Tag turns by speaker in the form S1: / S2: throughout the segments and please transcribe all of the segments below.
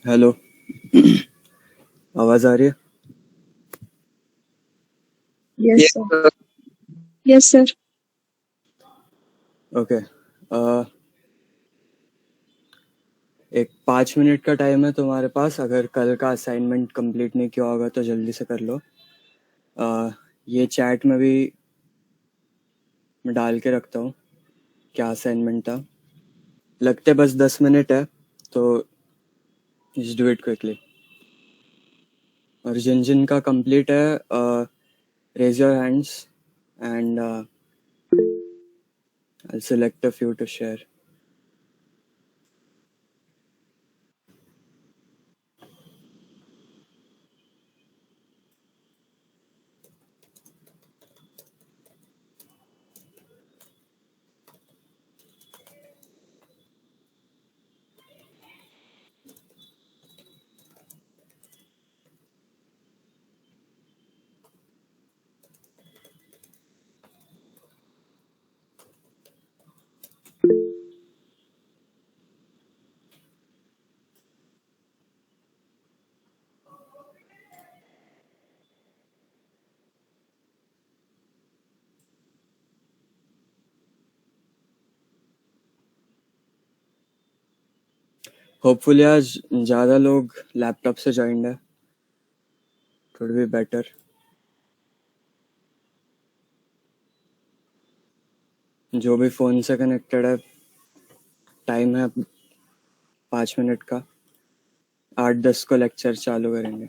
S1: Hello. आवाज आ रही है?
S2: Yes, sir. Yes, sir.
S1: Okay. एक 5 मिनट का टाइम है तुम्हारे पास। अगर कल का असाइनमेंट कंप्लीट नहीं किया होगा तो जल्दी से कर लो। ये चैट में भी मैं डाल के रखता हूँ क्या असाइनमेंट था। लगते बस 10 मिनट है तो जस्ट डू इट क्विकली। और जिन जिन का कंप्लीट है raise your hands and I select a few to share. Hopefully आज ज़्यादा लोग लैपटॉप से ज्वाइंड है। It would be better. जो भी फ़ोन से कनेक्टेड है, टाइम है 5 मिनट का। 8-10 को लेक्चर चालू करेंगे।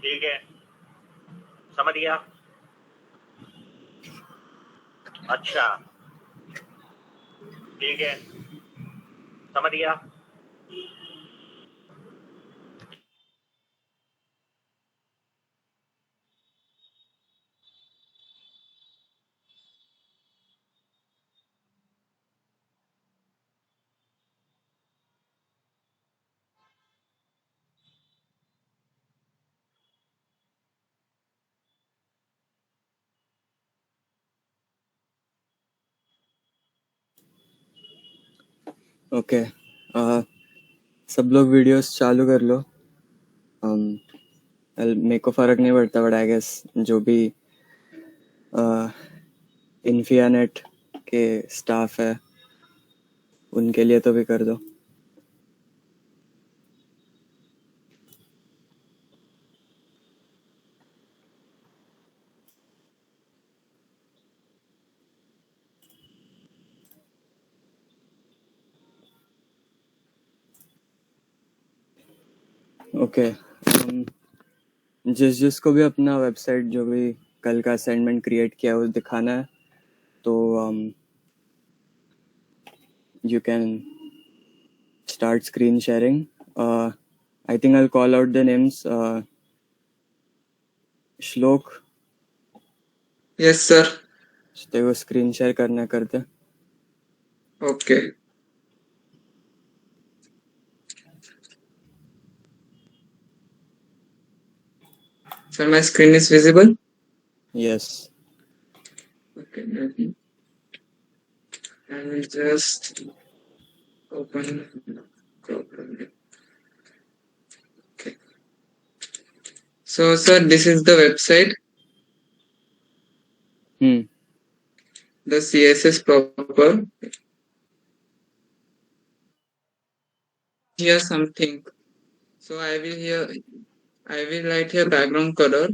S3: ठीक है, समझ गया। अच्छा, ठीक है, समझ गया।
S1: ओके, सब लोग वीडियोस चालू कर लो। मेरे को फ़र्क नहीं पड़ता, बट आई गेस जो भी इन्फियानेट के स्टाफ है उनके लिए तो भी कर दो। ओके, जिसको भी अपना वेबसाइट जो भी कल का असाइनमेंट क्रिएट किया है वो दिखाना है तो you can start screen sharing. I think I call out the names. श्लोक,
S4: Yes, sir.
S1: तेरे को स्क्रीन शेयर करना करते।
S4: Okay. So my screen is visible?
S1: Yes.
S4: Okay. I will just open. Okay. So, sir, this is the website. The CSS proper. Here something. So I will write here background color,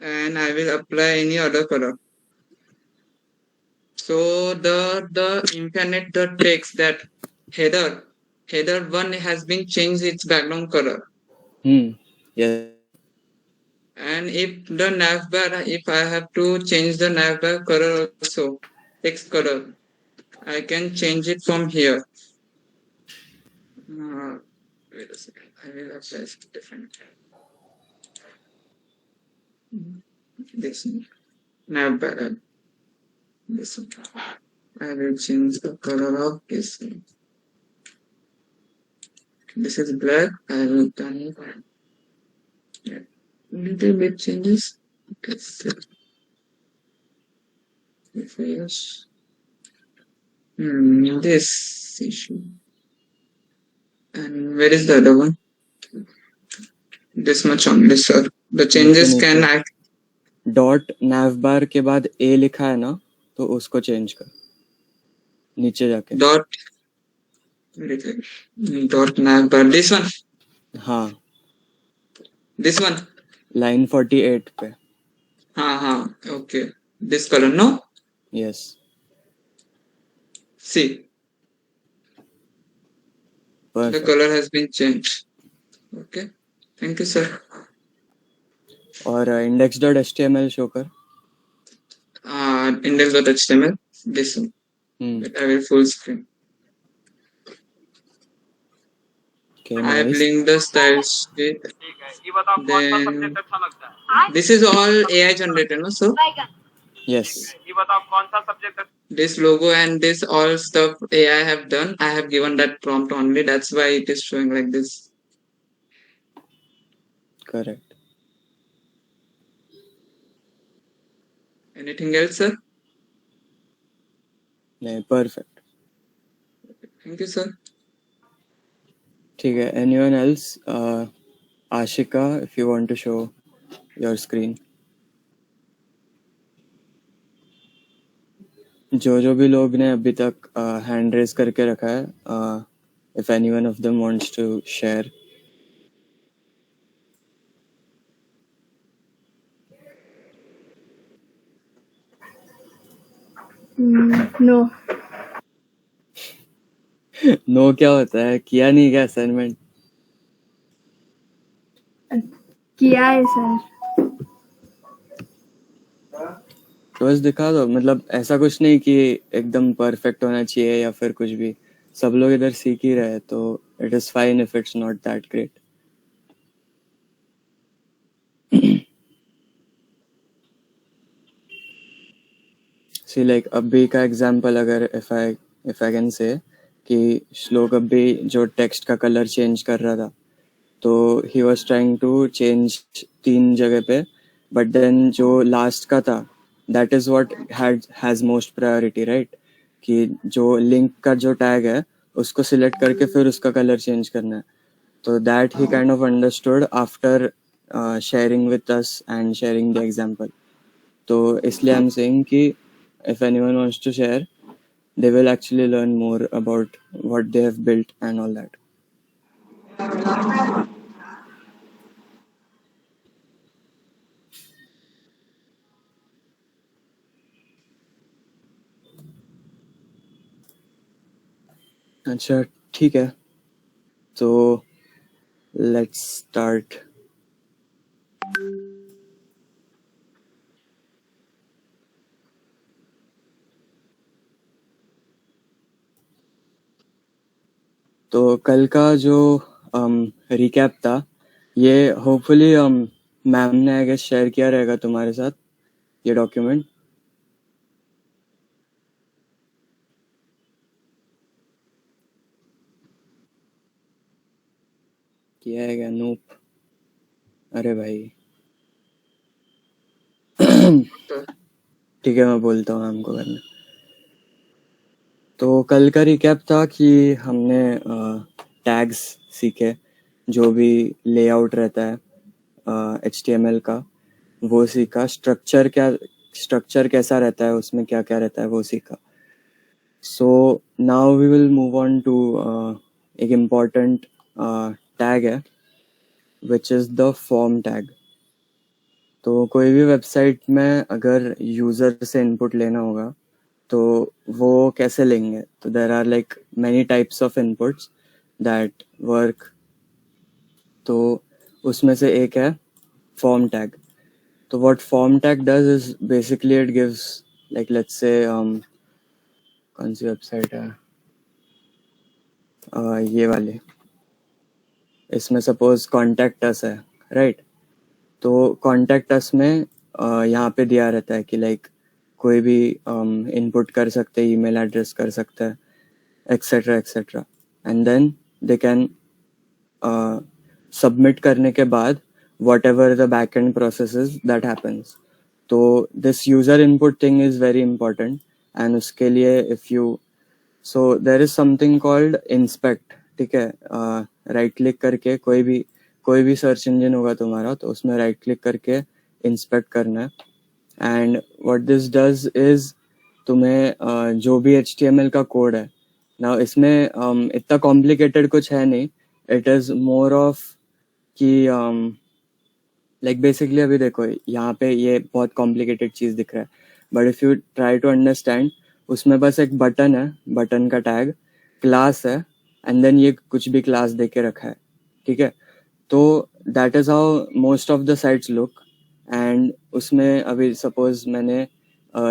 S4: and I will apply any other color. So the infinite the text that header 1 has been changed its background color.
S1: Yes.
S4: And if the navbar, if I have to change the navbar color also, text color, I can change it from here. Wait a second, I will apply different. This navbar. This one. I will change the color of this. This is black. I will turn it. Yeah. Little bit changes. Okay. Refresh. This issue. And where is the other one? This much only, sir. The changes can act.
S1: Dot navbar के बाद a लिखा है ना, तो उसको change कर नीचे जाके।
S4: Dot navbar. This one.
S1: हाँ,
S4: This one.
S1: लाइन 48 पे।
S4: हाँ. Okay. This color, no?
S1: Yes.
S4: See.
S1: Perfect.
S4: The color has been changed. Okay. Thank you, sir.
S1: और index.html शो कर।
S4: Index.html. This one. I will full screen.
S1: Okay,
S4: I have
S1: nice.
S4: linked the style sheet.
S3: ये बताओ कौन सा subject अच्छा लगता है?
S4: This is all AI generated, no? So
S1: Yes.
S3: ये बताओ कौन सा subject?
S4: this logo and this all stuff AI have done. I have given that prompt only. That's why it is showing like this.
S1: Correct.
S4: Anything else, sir?
S1: नहीं, perfect.
S4: Thank you, sir.
S1: ठीक है. Anyone else? Ashika, if you want to show your screen. जो भी लोग ने अभी तक hand raise करके रखा है, if anyone of them wants to share.
S2: No.
S1: No क्या होता है? किया नहीं क्या असाइनमेंट?
S2: किया है सर.
S1: तो बस दिखा दो. मतलब ऐसा कुछ नहीं कि एकदम परफेक्ट होना चाहिए या फिर कुछ भी. सब लोग इधर सीख ही रहे, तो it is fine if it's not that great. See like अभी का एग्जांपल, अगर इफ आई कैन से कि श्लोक अभी जो टेक्स्ट का कलर चेंज कर रहा था, तो he was trying to change 3 जगह पे, बट देन जो लास्ट का था that is what has most priority, right? कि जो लिंक का जो टैग है उसको सिलेक्ट करके फिर उसका कलर चेंज करना है. तो that he kind of understood after sharing with us and sharing the example. तो इसलिए आई एम सेइंग कि if anyone wants to share, they will actually learn more about what they have built and all that. अच्छा, ठीक है. तो let's start. तो कल का जो रिकैप था, ये होपफुली मैम ने आई गेस शेयर किया रहेगा तुम्हारे साथ ये डॉक्यूमेंट. किया है क्या? नोप. अरे भाई. ठीक है, मैं बोलता हूँ मैम को करना. तो कल का रिकैप था कि हमने टैग्स सीखे, जो भी लेआउट रहता है HTML का वो सीखा. स्ट्रक्चर कैसा रहता है, उसमें क्या क्या रहता है वो सीखा. So now we will move on to एक इम्पॉर्टेंट टैग है which is the form tag. तो कोई भी वेबसाइट में अगर यूज़र से इनपुट लेना होगा तो वो कैसे लेंगे? तो there are like many types of inputs that work. तो उसमें से एक है फॉर्म टैग. तो what form tag does is basically it gives like let's say कौन सी वेबसाइट है ये वाली, इसमें सपोज कॉन्टैक्ट अस है, राइट? तो कॉन्टैक्ट अस में यहाँ पे दिया रहता है कि लाइक कोई भी इनपुट कर सकते हैं, ईमेल एड्रेस कर सकता है, etcetera etcetera. And then they can submit करने के बाद whatever the backend processes that happens. तो this user input thing is very important, and उसके लिए if you so there is something called inspect. ठीक है, राइट क्लिक करके कोई भी सर्च इंजन होगा तुम्हारा, तो उसमें राइट क्लिक करके इंस्पेक्ट करना है. And what this does is तुम्हें जो भी HTML का कोड है ना, इसमें इतना कॉम्प्लिकेटेड कुछ है नहीं. इट इज मोर ऑफ कि लाइक बेसिकली अभी देखो यहाँ पे ये बहुत कॉम्प्लिकेटेड चीज़ दिख रहा है, but if you try to understand, उसमें बस एक बटन है, बटन का टैग, क्लास है, एंड देन ये कुछ भी क्लास दे के रखा है. ठीक है, तो that is how most of the sites look. And उसमें अभी सपोज मैंने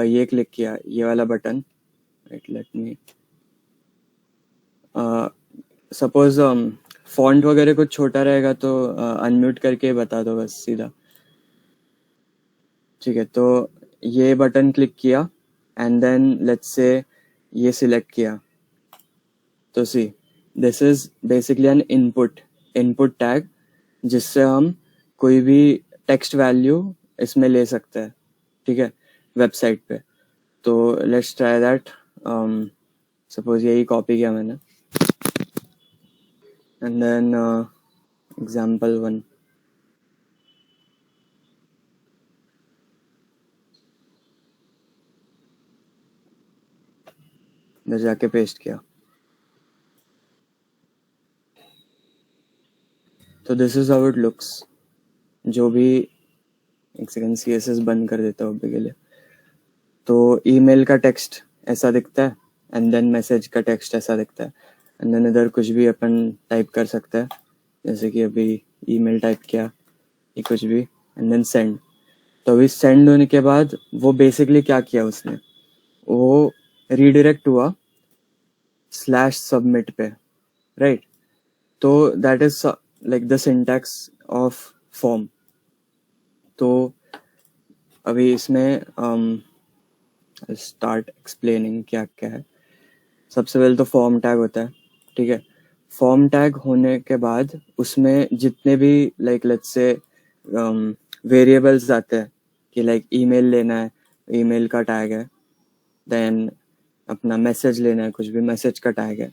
S1: ये क्लिक किया, ये वाला button, right, let me suppose font वगैरह कुछ छोटा रहेगा तो अनम्यूट करके बता दो बस सीधा. ठीक है, तो ये बटन क्लिक किया एंड देन लेट्स से ये सिलेक्ट किया. तो see this is basically N input tag, जिससे हम कोई भी टेक्स्ट वैल्यू इसमें ले सकते हैं. ठीक है, वेबसाइट पे। तो लेट्स ट्राई दैट। सपोज यही कॉपी किया मैंने, एंड देन एग्जाम्पल 1, इधर जाके पेस्ट किया। तो this is how it looks. जो भी, एक सेकंड CSS बंद कर देता हूँ अभी के लिए। तो ईमेल का टेक्स्ट ऐसा दिखता है, एंड देन मैसेज का टेक्स्ट ऐसा दिखता है, एंड देन इधर कुछ भी अपन टाइप कर सकते हैं, जैसे कि अभी ईमेल टाइप किया, ये कुछ भी, एंड देन सेंड। तो अभी सेंड होने के बाद वो बेसिकली क्या किया उसने, वो रीडायरेक्ट हुआ /submit पे, राइट। तो that is like the syntax of form. तो अभी इसमें स्टार्ट एक्सप्लेनिंग क्या क्या है। सबसे पहले तो फॉर्म टैग होता है, ठीक है। फॉर्म टैग होने के बाद उसमें जितने भी लाइक लेट्स से वेरिएबल्स आते हैं कि लाइक ईमेल लेना है, ईमेल का टैग है, देन अपना मैसेज लेना है, कुछ भी मैसेज का टैग है।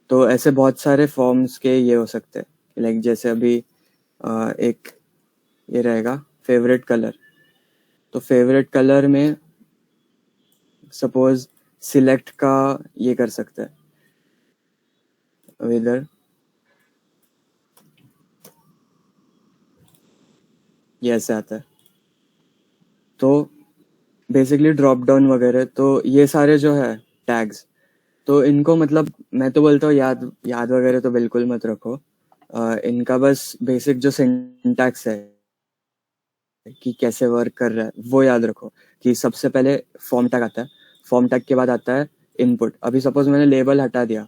S1: तो ऐसे बहुत सारे फॉर्म्स के ये हो सकते हैं, लाइक जैसे अभी एक ये रहेगा फेवरेट कलर। तो फेवरेट कलर में सपोज सिलेक्ट का ये कर सकते हैं। अब इधर ये ऐसे आता है। तो बेसिकली ड्रॉप डाउन वगैरह, तो ये सारे जो है टैग्स, तो इनको मतलब मैं तो बोलता हूँ याद याद वगैरह तो बिल्कुल मत रखो। इनका बस बेसिक जो सिंटैक्स है कि कैसे वर्क कर रहा है वो याद रखो। कि सबसे पहले फॉर्म टैग आता है, फॉर्म टैग के बाद आता है इनपुट। अभी सपोज मैंने लेबल हटा दिया,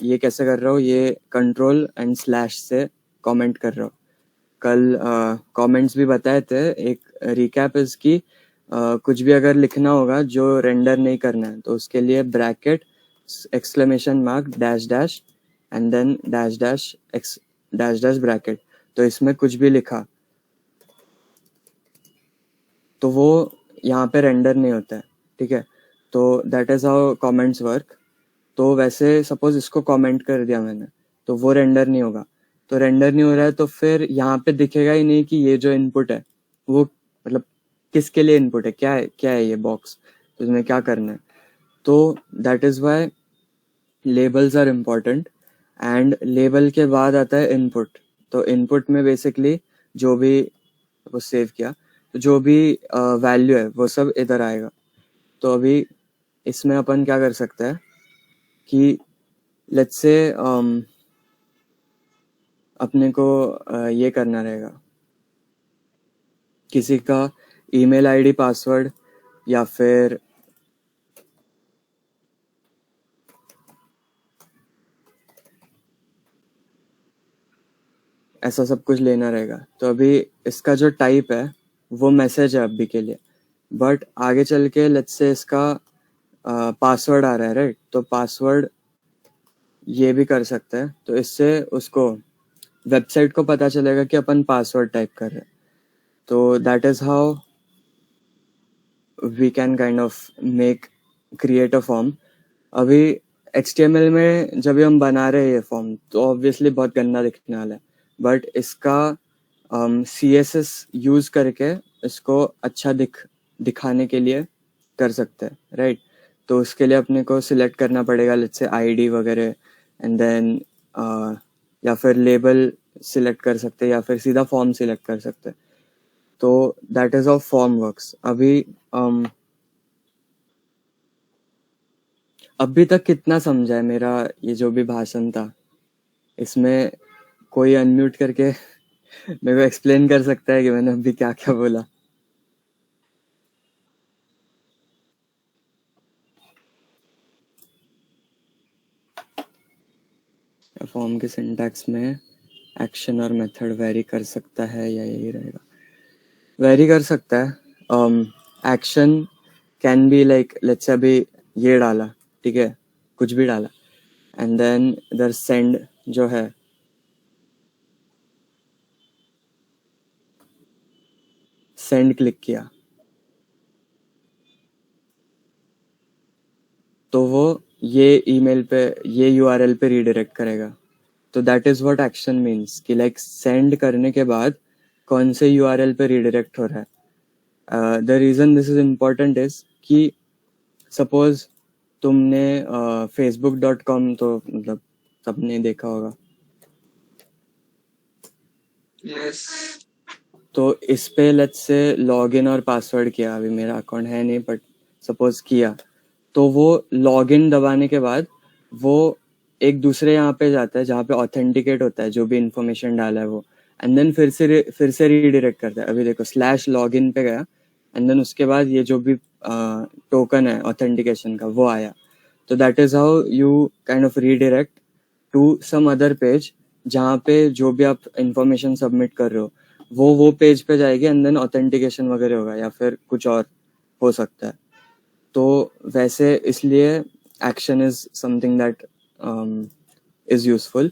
S1: ये कैसे कर रहा हूँ, ये कंट्रोल एंड स्लैश से कमेंट कर रहा हूँ। कल कमेंट्स भी बताए थे। एक रिकैप इसकी, कुछ भी अगर लिखना होगा जो रेंडर नहीं करना है तो उसके लिए bracket exclamation mark dash dash and then dash dash X dash dash bracket. तो इसमें कुछ भी लिखा तो वो यहाँ पे रेंडर नहीं होता है, ठीक है। तो that is how comments work. तो वैसे सपोज इसको कमेंट कर दिया मैंने तो वो रेंडर नहीं होगा। तो रेंडर नहीं हो रहा है तो फिर यहाँ पे दिखेगा ही नहीं कि ये जो इनपुट है वो मतलब किसके लिए इनपुट है, क्या है ये बॉक्स, तो इसमें क्या करना है। तो that is why labels are important. And label के बाद आता है इनपुट। तो इनपुट में बेसिकली जो भी वो सेव किया, तो जो भी वैल्यू है वो सब इधर आएगा। तो अभी इसमें अपन क्या कर सकते हैं कि लेट्स से अपने को ये करना रहेगा, किसी का ईमेल आईडी पासवर्ड या फिर ऐसा सब कुछ लेना रहेगा। तो अभी इसका जो टाइप है वो मैसेज है अभी के लिए, बट आगे चल के लेट्स से इसका पासवर्ड आ रहा है, राइट। तो पासवर्ड ये भी कर सकते हैं। तो इससे उसको वेबसाइट को पता चलेगा कि अपन पासवर्ड टाइप कर रहे हैं। तो that is how we can kind of create a form. अभी HTML में जब भी हम बना रहे हैं ये फॉर्म तो ऑब्वियसली बहुत गंदा दिखने वाला है, बट इसका CSS यूज करके इसको अच्छा दिखाने के लिए कर सकते हैं, राइट। तो उसके लिए अपने को सिलेक्ट करना पड़ेगा लेट्स से ID वगैरह, एंड देन या फिर लेबल सिलेक्ट कर सकते हैं या फिर सीधा फॉर्म सिलेक्ट कर सकते हैं। तो that is how form works. अभी तक कितना समझा है मेरा ये जो भी भाषण था, इसमें कोई अनम्यूट करके मेरे को एक्सप्लेन कर सकता है कि मैंने अभी क्या क्या बोला। फॉर्म के सिंटैक्स में एक्शन और मेथड वेरी कर सकता है या यही रहेगा, वेरी कर सकता है। Action can be like let's से अभी ये डाला, ठीक है, कुछ भी डाला, एंड देन इधर सेंड जो है सेंड क्लिक किया, तो वो ये ईमेल पे, ये यूआरएल पे रीडायरेक्ट करेगा. तो that is what action means कि लाइक सेंड करने के बाद कौन से यूआरएल पे रीडायरेक्ट हो रहा है. The reason this is important is कि सपोज तुमने facebook.com तो मतलब सबने देखा होगा.
S4: Yes.
S1: तो इस पे लेट्स से लॉगिन और पासवर्ड किया. अभी मेरा अकाउंट है नहीं बट सपोज किया, तो वो लॉगिन दबाने के बाद वो एक दूसरे यहाँ पे जाता है जहाँ पे ऑथेंटिकेट होता है जो भी इंफॉर्मेशन डाला है वो, एंड देन फिर से रीडायरेक्ट करता है. अभी देखो /login पे गया एंड देन उसके बाद ये जो भी टोकन है ऑथेंटिकेशन का वो आया. तो that is how you kind of redirect to some other page जहाँ पे जो भी आप इंफॉर्मेशन सबमिट कर रहे हो वो पेज पे जाएगी एंड देन ऑथेंटिकेशन वगैरह होगा या फिर कुछ और हो सकता है. तो वैसे इसलिए action is something that is useful.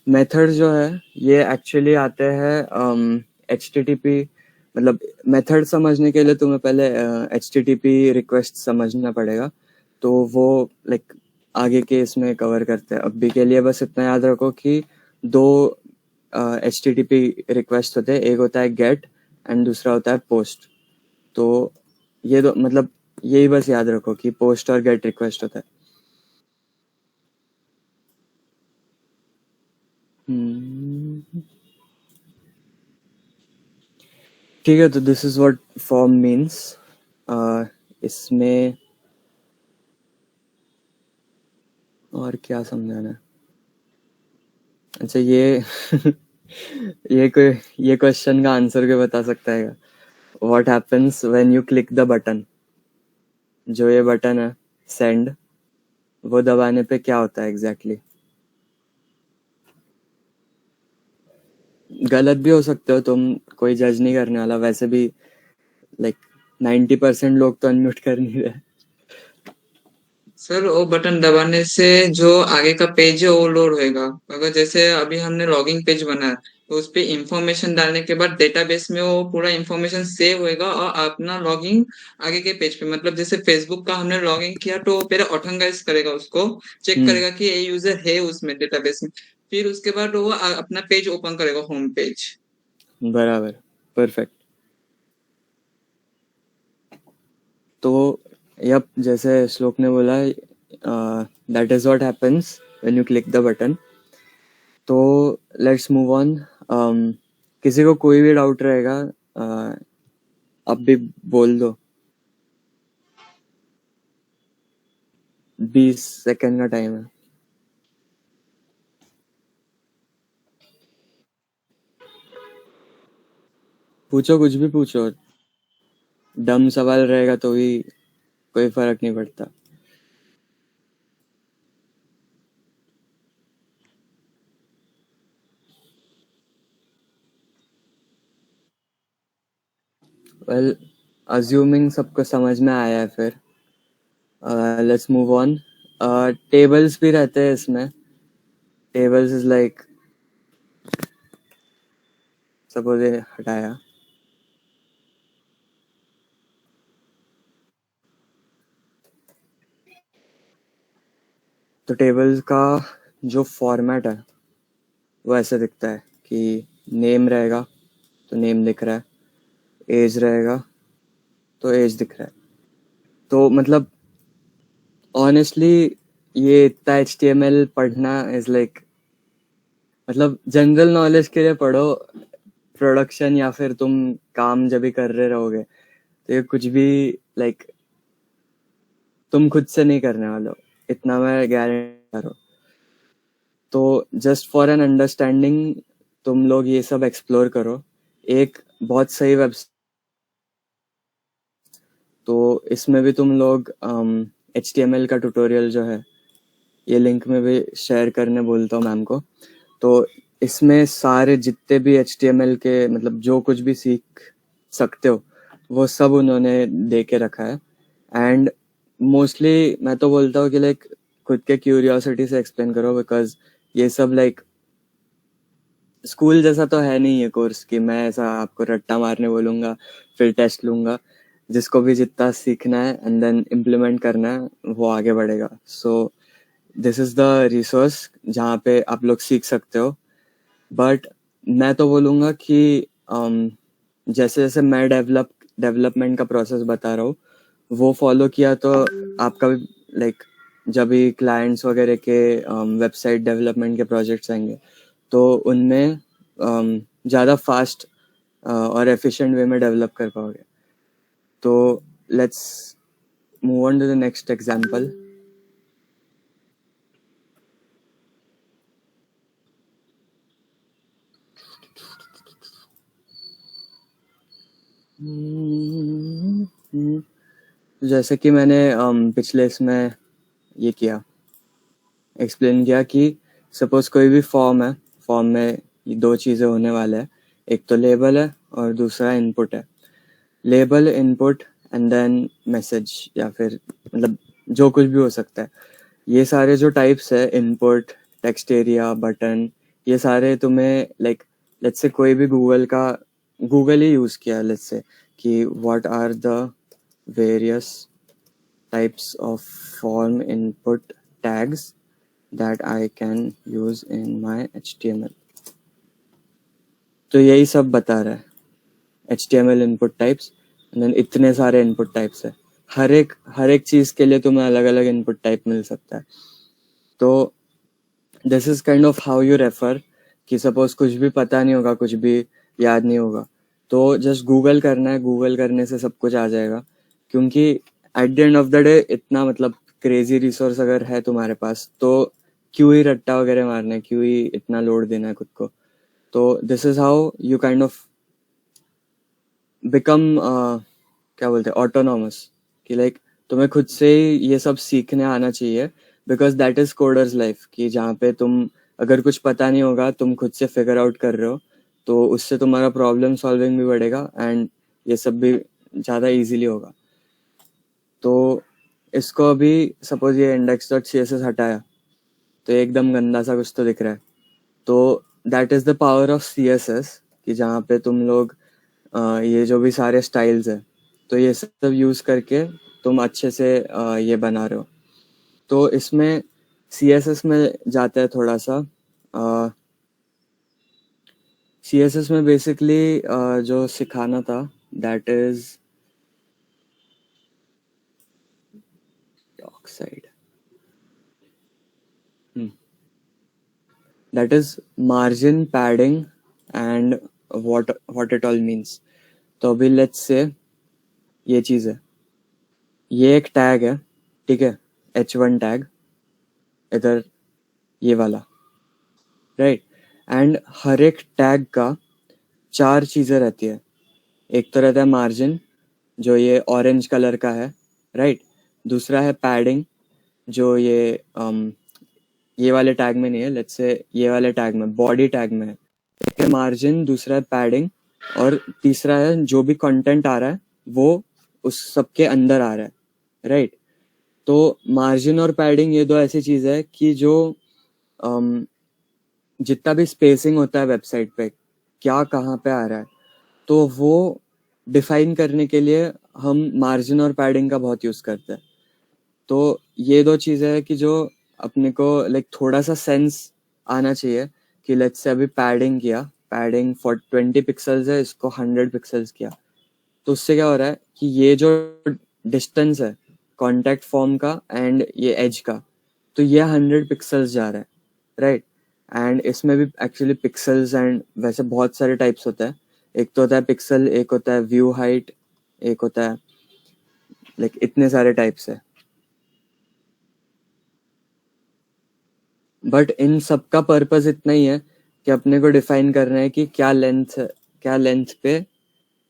S1: Method जो है ये एक्चुअली आते हैं HTTP. मतलब मेथड समझने के लिए तुम्हें पहले HTTP रिक्वेस्ट समझना पड़ेगा. तो वो लाइक आगे के इसमें कवर करते हैं. अभी के लिए बस इतना याद रखो कि दो HTTP रिक्वेस्ट होते हैं. एक होता है गेट एंड दूसरा होता है पोस्ट. तो ये दो मतलब यही बस याद रखो कि पोस्ट और गेट रिक्वेस्ट होता है. ठीक है, तो this is what form means. इसमें और क्या समझाना है. अच्छा ये ये क्वेश्चन का आंसर भी बता सकता है. What happens when you click the button. जो ये बटन है सेंड, वो दबाने पे क्या होता है एग्जैक्टली. गलत भी हो सकते हो तुम, कोई जज नहीं करने वाला. वैसे भी लाइक 90% लोग तो अनम्यूट कर नहीं रहे.
S4: सर वो बटन दबाने से जो आगे का पेज है वो लोड होएगा. अगर जैसे अभी हमने लॉगिंग पेज बनाया तो उस पे इंफॉर्मेशन डालने के बाद डेटाबेस में वो पूरा इंफॉर्मेशन सेव होएगा और अपना लॉगिंग आगे के पेज पे, मतलब जैसे फेसबुक का हमने लॉगिन किया तो पहले ऑथेंटिकाइज करेगा, उसको चेक करेगा कि ये यूजर है उसमें डेटाबेस में, फिर उसके बाद वो अपना पेज ओपन करेगा, होम पेज.
S1: बराबर, परफेक्ट. तो यप, जैसे श्लोक ने बोला, that is what happens when you click the button. तो लेट्स मूव ऑन. किसी को कोई भी डाउट रहेगा अब भी बोल दो. 20 सेकंड का टाइम है. पूछो, कुछ भी पूछो. डम सवाल रहेगा तो भी कोई फर्क नहीं पड़ता. वेल, अज्यूमिंग सबको समझ में आया है, फिर लेट्स मूव ऑन. टेबल्स भी रहते हैं इसमें. टेबल्स इज लाइक, सपोज ये हटाया, तो टेबल्स का जो फॉर्मेट है वो ऐसे दिखता है कि नेम रहेगा तो नेम दिख रहा है, एज रहेगा तो एज दिख रहा है. तो मतलब ऑनेस्टली ये इतना HTML पढ़ना इज लाइक, मतलब जनरल नॉलेज के लिए पढ़ो. प्रोडक्शन या फिर तुम काम जब भी कर रहे रहोगे तो ये कुछ भी लाइक तुम खुद से नहीं करने वाले हो, इतना मैं गारंटी करो. तो जस्ट फॉर एन अंडरस्टैंडिंग तुम लोग ये सब एक्सप्लोर करो. एक बहुत सही वेबसाइट, तो इसमें भी तुम लोग HTML का ट्यूटोरियल जो है ये लिंक में भी शेयर करने बोलता हूँ मैम को. तो इसमें सारे जितने भी HTML के मतलब जो कुछ भी सीख सकते हो वो सब उन्होंने दे के रखा है. एंड मोस्टली मैं तो बोलता हूँ कि लाइक खुद के क्यूरियोसिटी से एक्सप्लेन करो, बिकॉज ये सब लाइक स्कूल जैसा तो है नहीं ये कोर्स कि मैं ऐसा आपको रट्टा मारने बोलूँगा फिर टेस्ट लूँगा. जिसको भी जितना सीखना है एंड देन इम्प्लीमेंट करना है वो आगे बढ़ेगा. So this is the resource जहाँ पे आप लोग सीख सकते हो. बट मैं तो बोलूँगा कि जैसे जैसे मैं डेवलपमेंट का प्रोसेस बता रहा हूँ वो फॉलो किया तो आपका भी लाइक जब भी क्लाइंट्स वगैरह के वेबसाइट डेवलपमेंट के प्रोजेक्ट्स आएंगे तो उनमें ज़्यादा फास्ट और एफिशिएंट वे में डेवलप कर पाओगे. तो let's move on to the next example. जैसे कि मैंने पिछले इसमें ये किया एक्सप्लेन किया कि सपोज कोई भी फॉर्म है, फॉर्म में ये दो चीज़ें होने वाले हैं, एक तो लेबल है और दूसरा इनपुट है. Label, input and then message या फिर मतलब जो कुछ भी हो सकता है. ये सारे जो टाइप्स है इनपुट, टेक्स्ट एरिया, बटन, ये सारे तुम्हें लाइक लेट्स से कोई भी गूगल ही यूज़ किया लेट्स से कि what are the various types of form input tags that I can use in my HTML. तो यही सब बता रहा है HTML input types and then इतने सारे input types है. हर एक चीज़ के लिए तुम्हें अलग अलग input type मिल सकता है. तो this is kind of how you refer कि suppose कुछ भी पता नहीं होगा, कुछ भी याद नहीं होगा तो just गूगल करना है. गूगल करने से सब कुछ आ जाएगा क्योंकि at the end of the day इतना मतलब क्रेजी रिसोर्स अगर है तुम्हारे पास तो क्यों ही रट्टा वगैरह मारना है, क्यों ही इतना लोड देना है खुद को. तो this is how you kind of become क्या बोलते हैं ऑटोनॉमस कि लाइक तुम्हें खुद से ही ये सब सीखने आना चाहिए because that is coders life कि जहाँ पे तुम अगर कुछ पता नहीं होगा तुम खुद से फिगर आउट कर रहे हो तो उससे तुम्हारा प्रॉब्लम सॉल्विंग भी बढ़ेगा एंड ये सब भी ज़्यादा इजीली होगा. तो इसको अभी सपोज ये index.css हटाया तो एकदम गंदा सा कुछ तो दिख रहा है. तो that is the power of CSS कि जहाँ पे तुम लोग ये जो भी सारे स्टाइल्स है तो ये सब यूज़ करके तुम अच्छे से ये बना रहे हो. तो इसमें CSS में जाता है थोड़ा सा. CSS में बेसिकली जो सिखाना था that is dockside. That is margin, padding and what it all means. तो अभी let's say ये चीज़ है, ये एक टैग है, ठीक है, H1 टैग इधर ये वाला, राइट. एंड हर एक टैग का 4 चीज़ें रहती है. एक तो रहता है मार्जिन जो ये ऑरेंज कलर का है, राइट. दूसरा है पैडिंग जो ये वाले टैग में नहीं है, लेट्स से ये वाले टैग में, बॉडी टैग में है. एक है मार्जिन, दूसरा है पैडिंग और तीसरा है जो भी कंटेंट आ रहा है वो उस सब के अंदर आ रहा है, राइट. तो मार्जिन और पैडिंग ये दो ऐसी चीज़ है कि जो जितना भी स्पेसिंग होता है वेबसाइट पे क्या कहाँ पे आ रहा है तो वो डिफाइन करने के लिए हम मार्जिन और पैडिंग का बहुत यूज़ करते हैं. तो ये दो चीज़ें हैं कि जो अपने को लाइक थोड़ा सा सेंस आना चाहिए कि लेट्स से अभी पैडिंग किया, पैडिंग फॉर 20 पिक्सल्स है, इसको 100 पिक्सल्स किया तो उससे क्या हो रहा है कि ये जो डिस्टेंस है कॉन्टैक्ट फॉर्म का एंड ये एज का तो ये 100 पिक्सल्स जा रहा है, राइट. एंड इसमें भी एक्चुअली पिक्सल्स एंड वैसे बहुत सारे टाइप्स होता है. एक तो होता है पिक्सल, एक होता है व्यू हाइट, एक होता है लाइक इतने सारे टाइप्स है. बट इन सब का पर्पस इतना ही है कि अपने को डिफाइन करना है कि क्या लेंथ पे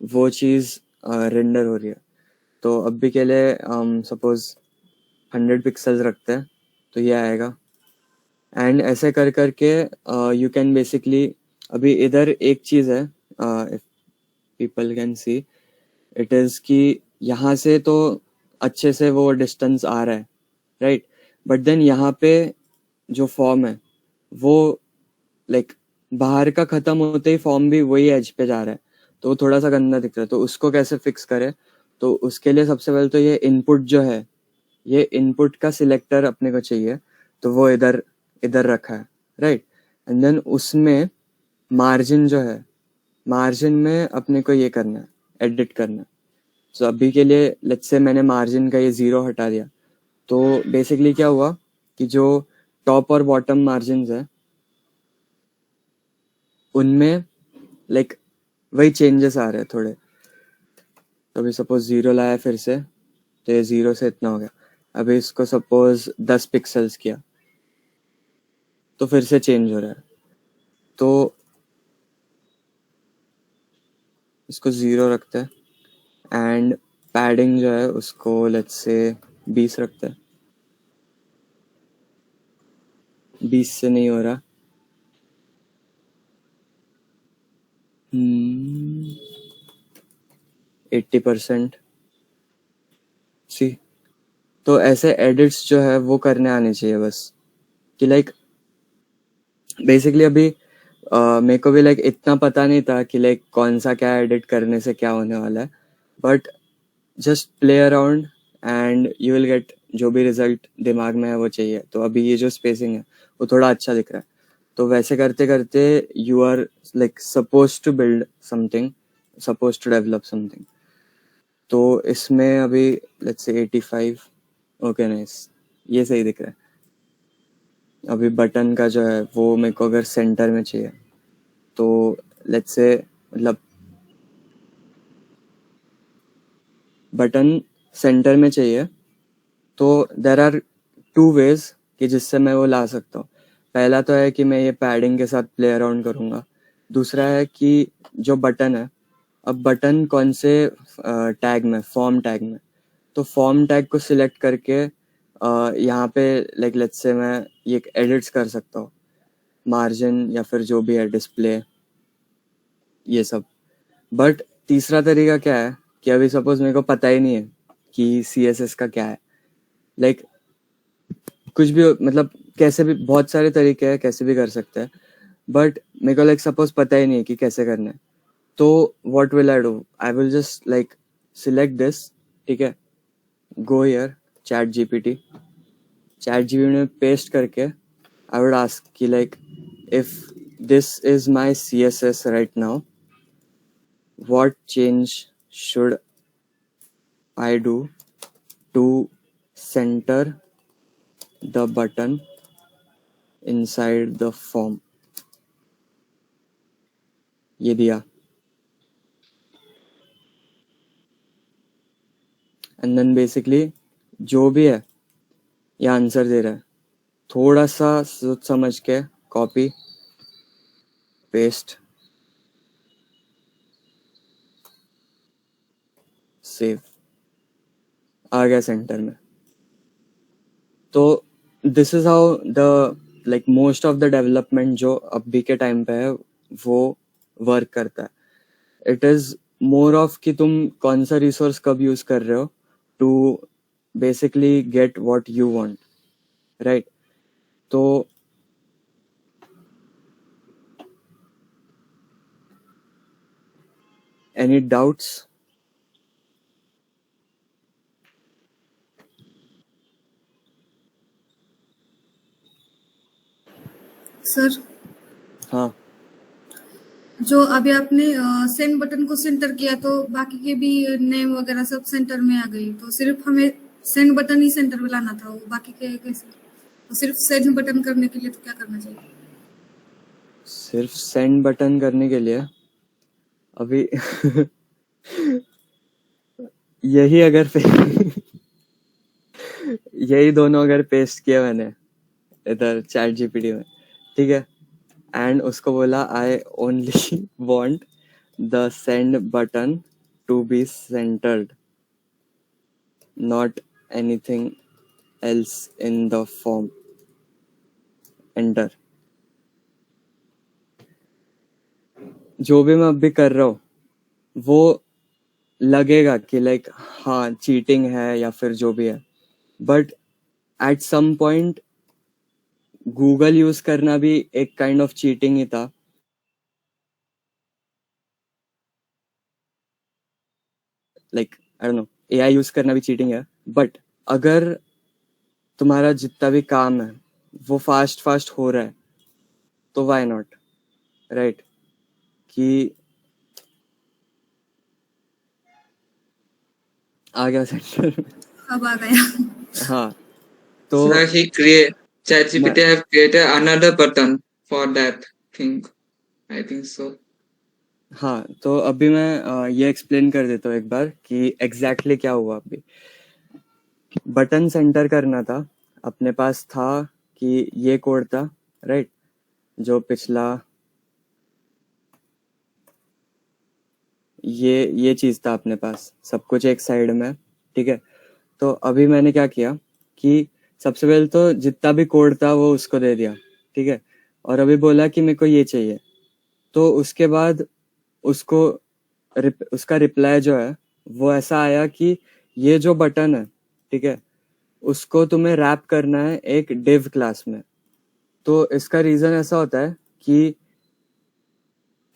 S1: वो चीज़ रेंडर हो रही है. तो अभी के लिए सपोज 100 पिक्सल्स रखते हैं तो ये आएगा. एंड ऐसे कर करके यू कैन बेसिकली अभी इधर एक चीज़ है if people can see it is कि यहाँ से तो अच्छे से वो डिस्टेंस आ रहा है, राइट. बट देन यहाँ पे जो फॉर्म है वो लाइक बाहर का ख़त्म होते ही फॉर्म भी वही एज पे जा रहा है तो वो थोड़ा सा गंदा दिख रहा है. तो उसको कैसे फिक्स करें तो उसके लिए सबसे पहले तो ये इनपुट जो है, ये इनपुट का सिलेक्टर अपने को चाहिए, तो वो इधर इधर रखा है, राइट। एंड देन उसमें मार्जिन जो है, मार्जिन में अपने को ये करना है, एडिट करना है। सो अभी के लिए लेट्स से मैंने मार्जिन का ये 0 हटा दिया, तो बेसिकली क्या हुआ कि जो टॉप और बॉटम मार्जिन है उनमें लाइक वही चेंजेस आ रहे हैं थोड़े। तो अभी सपोज 0 लाया फिर से, तो ये 0 से इतना हो गया। अभी इसको सपोज 10 पिक्सल्स किया, तो फिर से चेंज हो रहा है। तो इसको 0 रखते हैं एंड पैडिंग जो है उसको लेट्स से 20 रखते हैं। 20 से नहीं हो रहा, 80%। सी, तो ऐसे एडिट्स जो है वो करने आने चाहिए बस, कि लाइक बेसिकली अभी मेरे को भी लाइक इतना पता नहीं था कि लाइक कौन सा क्या एडिट करने से क्या होने वाला है, but just play around and you will get जो भी रिजल्ट दिमाग में है वो चाहिए। तो अभी ये जो स्पेसिंग है वो थोड़ा अच्छा दिख रहा है, तो वैसे करते करते you are like suppose to build something, suppose to develop something. तो इसमें अभी लेट्स से 85, ओके नाइस, ये सही दिख रहा है। अभी बटन का जो है वो मेरे को अगर सेंटर में चाहिए, तो लेट्स से मतलब बटन सेंटर में चाहिए, तो देर आर 2 वेज कि जिससे मैं वो ला सकता हूँ। पहला तो है कि मैं ये पैडिंग के साथ प्ले अराउंड करूँगा। दूसरा है कि जो बटन है, अब बटन कौन से टैग में, फॉर्म टैग में, तो फॉर्म टैग को सिलेक्ट करके यहाँ पे लाइक लेट्स से मैं ये एडिट्स कर सकता हूँ, मार्जिन या फिर जो भी है डिस्प्ले, ये सब। बट तीसरा तरीका क्या है कि अभी सपोज मेरे को पता ही नहीं है कि CSS का क्या है, लाइक कुछ भी मतलब कैसे भी, बहुत सारे तरीके हैं, कैसे भी कर सकते हैं, बट मेरे को लाइक सपोज पता ही नहीं है कि कैसे करना है। तो what will I do, I will just like select this, ठीक है, गो हियर चैट जीपीटी में पेस्ट करके आई वुड आस्क कि like if this is my CSS right now, what change should I do to center the button inside the form? ये दिया, and then basically जो भी है ये answer दे रहा है। थोड़ा सा सोच समझ के कॉपी पेस्ट सेव, आ गया सेंटर में। तो this is how the like most of the development जो अभी के टाइम पे है वो वर्क करता है। इट इज मोर ऑफ कि तुम कौन सा रिसोर्स कब यूज कर रहे हो to basically get what you want, right. तो एनी डाउट्स?
S2: सर,
S1: हाँ,
S2: जो अभी आपने सेंड बटन को सेंटर किया तो बाकी के भी नेम वगैरह सब सेंटर में आ गई, तो सिर्फ हमें सेंड बटन ही सेंटर में लाना था, वो बाकी के कैसे? तो सिर्फ सेंड बटन करने के लिए तो क्या करना चाहिए?
S1: सिर्फ सेंड बटन करने के लिए अभी यही अगर यही दोनों अगर पेस्ट किया मैंने इधर चैट जीपीटी में, ठीक है, एंड उसको बोला I only want the send button to be centred, not anything else in the form, enter. जो भी मैं अभी कर रहा हूँ वो लगेगा कि लाइक हाँ चीटिंग है या फिर जो भी है, but at some point Google use करना भी एक काइंड ऑफ चीटिंग ही था। Like I don't know, AI use करना भी चीटिंग है, बट अगर तुम्हारा जितना भी काम है वो फास्ट फास्ट हो रहा है तो व्हाई नॉट, राइट? कि आ गया सेंटर।
S2: अब आ गया।
S1: हाँ, तो
S4: Sir, he create
S1: मैं
S4: ChatGPT have created another button for that thing. I think so.
S1: हाँ, तो अभी मैं ये एक्सप्लेन कर देता हूँ एक बार कि एग्जैक्टली क्या हुआ। अभी बटन सेंटर करना था, अपने पास था कि ये कोड था, राइट? जो पिछला ये चीज था अपने पास, सब कुछ एक साइड में, ठीक है? तो अभी मैंने क्या किया कि सबसे पहले तो जितना भी कोड था वो उसको दे दिया, ठीक है? और अभी बोला कि मेरे को ये चाहिए, तो उसके बाद उसको उसका रिप्लाई जो है वो ऐसा आया कि ये जो बटन है, ठीक है, उसको तुम्हें रैप करना है एक डिव क्लास में। तो इसका रीजन ऐसा होता है कि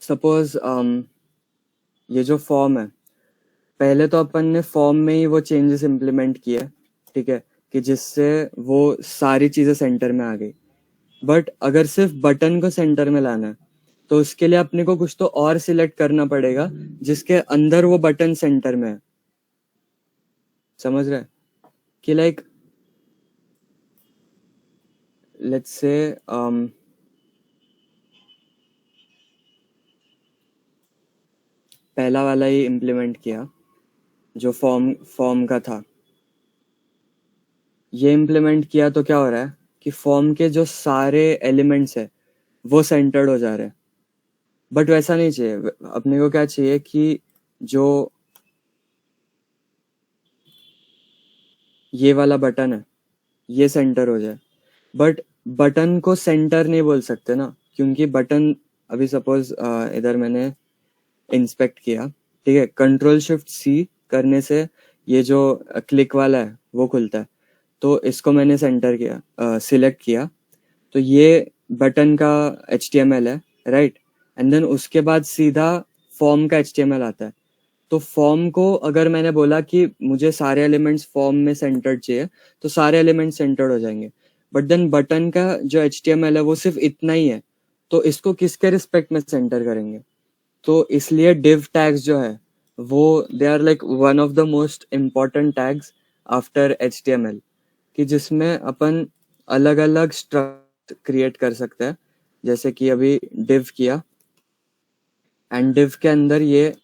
S1: सपोज ये जो फॉर्म है, पहले तो अपन ने फॉर्म में ही वो चेंजेस इम्प्लीमेंट किए, ठीक है, कि जिससे वो सारी चीजें सेंटर में आ गई। बट अगर सिर्फ बटन को सेंटर में लाना है तो उसके लिए अपने को कुछ तो और सिलेक्ट करना पड़ेगा जिसके अंदर वो बटन सेंटर में है। समझ रहे? कि लाइक लेट्स से पहला वाला ही इम्प्लीमेंट किया जो फॉर्म का था, ये इम्प्लीमेंट किया तो क्या हो रहा है कि फॉर्म के जो सारे एलिमेंट्स है वो सेंटर्ड हो जा रहे हैं। बट वैसा नहीं चाहिए, अपने को क्या चाहिए कि जो ये वाला बटन है ये सेंटर हो जाए। बट बटन को सेंटर नहीं बोल सकते ना, क्योंकि बटन अभी सपोज इधर मैंने इंस्पेक्ट किया, ठीक है, कंट्रोल शिफ्ट सी करने से ये जो क्लिक वाला है वो खुलता है, तो इसको मैंने सेंटर किया, सिलेक्ट किया, तो ये बटन का HTML है, राइट? एंड देन उसके बाद सीधा फॉर्म का HTML आता है। तो फॉर्म को अगर मैंने बोला कि मुझे सारे एलिमेंट्स फॉर्म में सेंटर्ड चाहिए तो सारे एलिमेंट्स सेंटर्ड हो जाएंगे। बट देन बटन का जो HTML है वो सिर्फ इतना ही है, तो इसको किसके रिस्पेक्ट में सेंटर करेंगे? तो इसलिए डिव टैग्स जो है वो they are like one of the most important tags after HTML, कि जिसमें अपन अलग अलग स्ट्रक्चर क्रिएट कर सकते हैं। जैसे कि अभी डिव किया एंड डिव के अंदर ये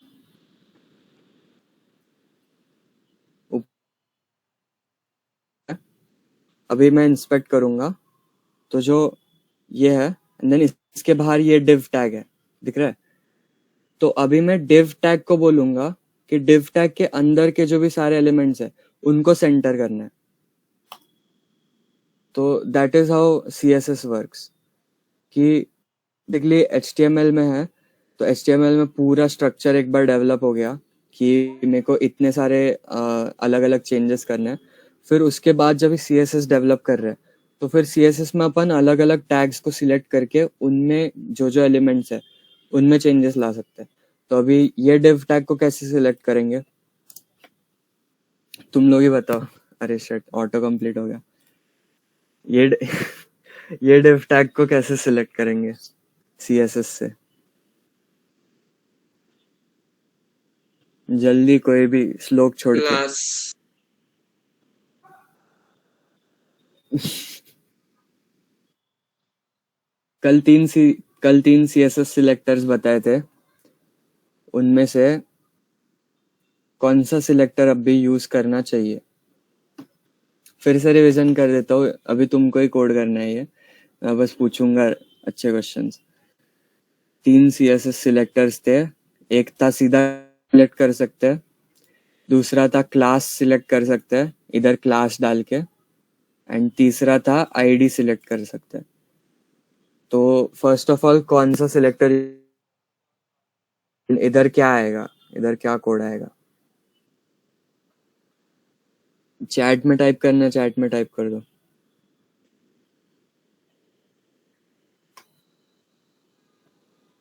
S1: अभी मैं इंस्पेक्ट करूंगा तो जो ये है एंड देन इसके बाहर ये डिव टैग है, दिख रहा है? तो अभी मैं डिव टैग को बोलूंगा कि डिव टैग के अंदर के जो भी सारे एलिमेंट्स है उनको सेंटर करना है। तो that is how CSS works. कि बेसिकली HTML में है तो HTML में पूरा स्ट्रक्चर एक बार डेवलप हो गया कि मेरे को इतने सारे अलग अलग चेंजेस करने हैं। फिर उसके बाद जब CSS डेवलप कर रहे हैं तो फिर CSS में अपन अलग अलग टैग्स को सिलेक्ट करके उनमें जो जो एलिमेंट्स है उनमें चेंजेस ला सकते हैं। तो अभी ये डिव टैग को कैसे सिलेक्ट करेंगे तुम लोग ही बताओ। अरे शिट, ऑटो कंप्लीट हो गया। ये ये डिव टैग को कैसे सिलेक्ट करेंगे CSS से? जल्दी, कोई भी श्लोक छोड़ के।
S4: Class.
S1: कल तीन CSS सिलेक्टर्स बताए थे, उनमें से कौन सा सिलेक्टर अब भी यूज करना चाहिए? फिर से रिवीजन कर देता हूँ, अभी तुमको ही कोड करना है ये, मैं बस पूछूंगा अच्छे क्वेश्चंस। 3 CSS सिलेक्टर्स थे, एक था सीधा सिलेक्ट कर सकते हैं, दूसरा था क्लास सिलेक्ट कर सकते हैं इधर क्लास डाल के, एंड तीसरा था ID सिलेक्ट कर सकते हैं। तो फर्स्ट ऑफ ऑल कौन सा सिलेक्टर, इधर क्या आएगा, इधर क्या कोड आएगा? चैट में टाइप करना, चैट में टाइप कर दो।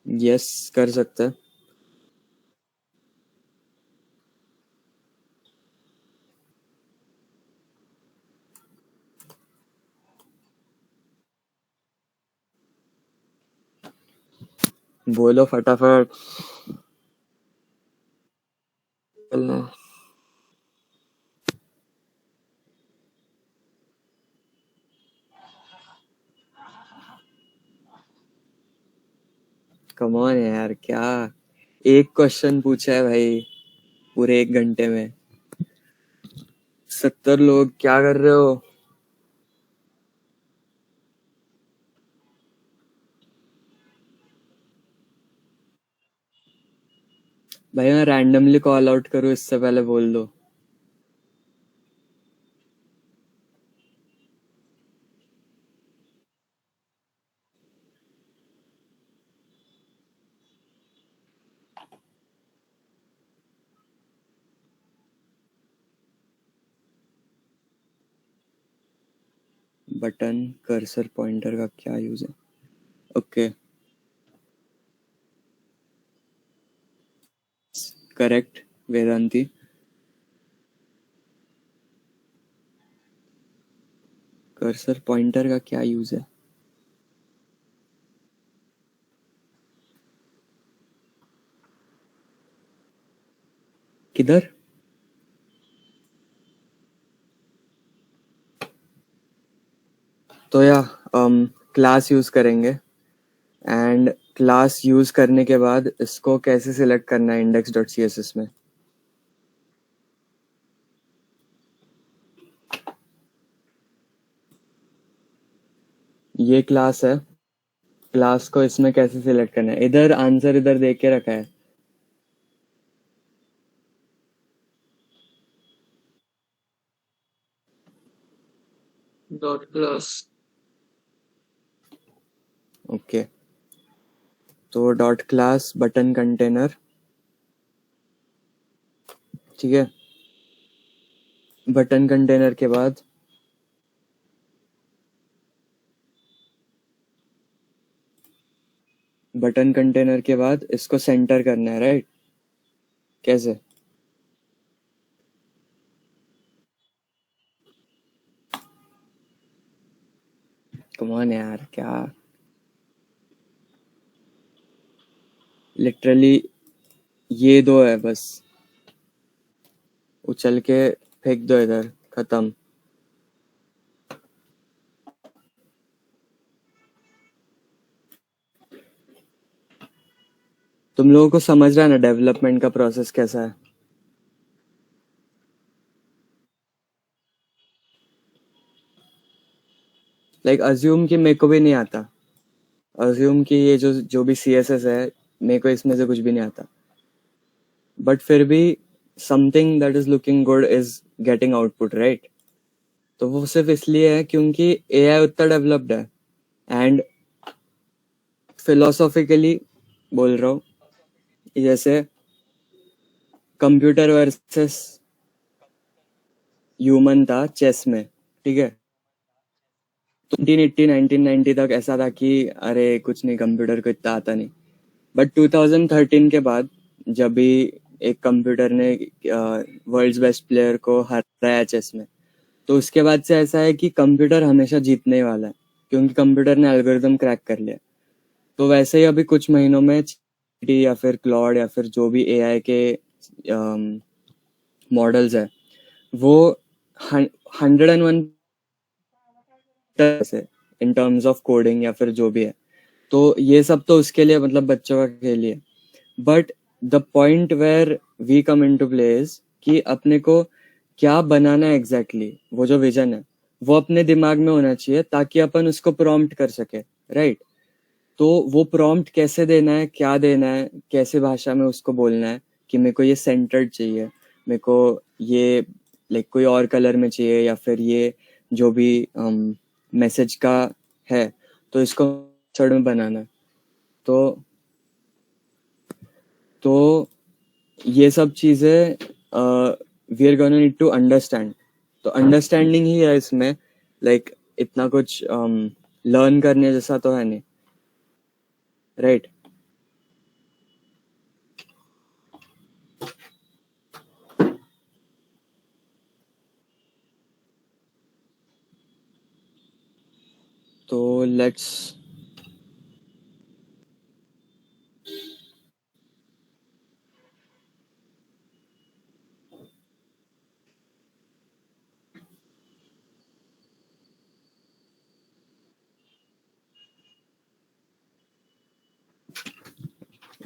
S1: यस कर सकते हैं। बोलो फटाफट। कम ऑन यार, क्या एक क्वेश्चन पूछा है भाई पूरे 1 घंटे में। 70 लोग क्या कर रहे हो? भाई मैं रैंडमली कॉल आउट करूँ इससे पहले बोल दो। बटन कर्सर पॉइंटर का क्या यूज है? Okay, correct Vedanti. Cursor pointer का क्या यूज है? किधर? तो या क्लास यूज करेंगे एंड क्लास यूज करने के बाद इसको कैसे सिलेक्ट करना है index dot C S S में? ये क्लास है, क्लास को इसमें कैसे सिलेक्ट करना है? इधर आंसर इधर देख के रखा है।
S4: Dot class.
S1: ओके, तो डॉट क्लास बटन कंटेनर, ठीक है। बटन कंटेनर के बाद इसको सेंटर करना है, राइट? कैसे? कम ऑन यार, क्या लिटरली ये दो है बस, उछल के फेंक दो इधर, खत्म। तुम लोगों को समझ रहा है ना डेवलपमेंट का प्रोसेस कैसा है? लाइक अज्यूम कि मेरे को भी नहीं आता, अज्यूम कि ये जो जो भी सी एस एस है मेरे को इसमें से कुछ भी नहीं आता, बट फिर भी something that is looking good is getting output, right? तो वो सिर्फ इसलिए है क्योंकि एआई उतना डेवलप्ड है। एंड फिलोसॉफिकली बोल रहा हूँ, जैसे कंप्यूटर वर्सेस ह्यूमन था चेस में, ठीक है? तो 1980 1990 तक ऐसा था कि अरे कुछ नहीं, कंप्यूटर को इतना आता नहीं। बट 2013 के बाद जब भी एक कंप्यूटर ने वर्ल्ड्स बेस्ट प्लेयर को हराया चेस में, तो उसके बाद से ऐसा है कि कंप्यूटर हमेशा जीतने वाला है क्योंकि कंप्यूटर ने एल्गोरिदम क्रैक कर लिया। तो वैसे ही अभी कुछ महीनों में ChatGPT या फिर क्लॉड या फिर जो भी एआई के मॉडल्स है वो 101 से इन टर्म्स ऑफ कोडिंग या फिर जो भी है। तो ये सब तो उसके लिए मतलब बच्चों का खेल है। But the point where we come in to place कि अपने को क्या बनाना है एग्जैक्टली, वो जो विजन है वो अपने दिमाग में होना चाहिए ताकि अपन उसको प्रॉम्प्ट कर सके, राइट? तो वो प्रॉम्प्ट कैसे देना है, क्या देना है, कैसे भाषा में उसको बोलना है कि मेरे को ये सेंटर्ड चाहिए, मेरे को ये लाइक कोई और कलर में चाहिए, या फिर ये जो भी मैसेज का है तो इसको मेथड में बनाना है। तो ये सब चीजें we are gonna need to understand. तो अंडरस्टैंडिंग ही है इसमें, लाइक इतना कुछ लर्न करने जैसा तो है नहीं, राइट? तो लेट्स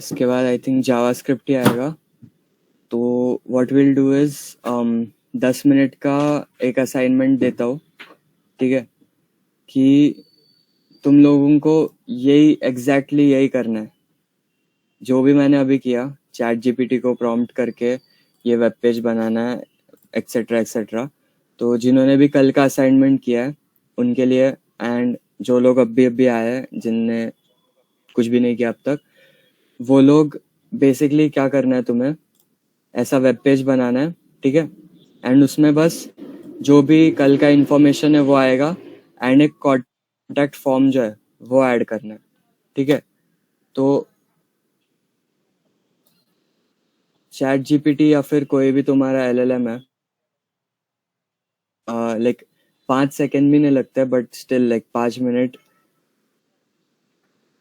S1: इसके बाद आई थिंक जावास्क्रिप्ट ही आएगा। तो what will do is 10 minute का एक असाइनमेंट देता हूँ, ठीक है, कि तुम लोगों को यही एग्जैक्टली यही करना है जो भी मैंने अभी किया, चैट जीपीटी को प्रॉम्प्ट करके ये वेब पेज बनाना है, एक्सेट्रा एक्सेट्रा। तो जिन्होंने भी कल का असाइनमेंट किया है उनके लिए, एंड जो लोग अभी आए हैं जिनने कुछ भी नहीं किया अब तक, वो लोग बेसिकली क्या करना है, तुम्हें ऐसा वेब पेज बनाना है, ठीक है, एंड उसमें बस जो भी कल का इंफॉर्मेशन है वो आएगा, एंड एक कॉन्टैक्ट फॉर्म जो है वो ऐड करना है, ठीक है। तो चैट जीपीटी या फिर कोई भी तुम्हारा एलएलएम है, लाइक 5 सेकेंड भी नहीं लगते, but still like 5 minute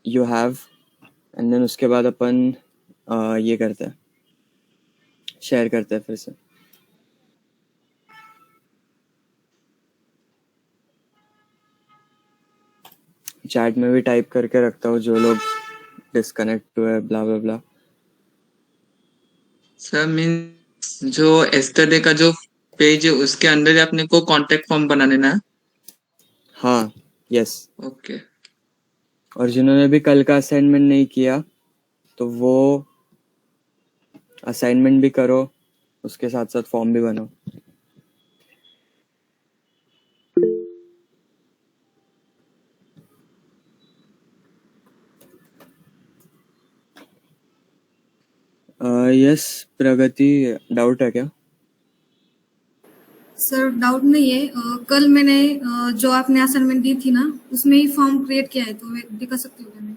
S1: you have, and then उसके बाद अपन ये करते हैं, शेयर करते हैं फिर से। चैट में भी टाइप करके रखता हूँ जो लोग डिस्कनेक्ट हुए, ब्ला ब्ला ब्ला।
S4: सर मीन्स जो एस्टरडे का जो पेज है उसके अंदर ही अपने को कांटेक्ट फॉर्म बना लेना है।
S1: हाँ, यस।
S4: ओके।
S1: और जिन्होंने भी कल का असाइनमेंट नहीं किया तो वो असाइनमेंट भी करो, उसके साथ साथ फॉर्म भी बनाओ। यस प्रगति, डाउट है क्या?
S2: सर डाउट नहीं है, कल मैंने जो आपने असाइनमेंट दी थी ना उसमें ही फॉर्म क्रिएट किया है, तो मैं दिखा सकती हूँ क्या मैं?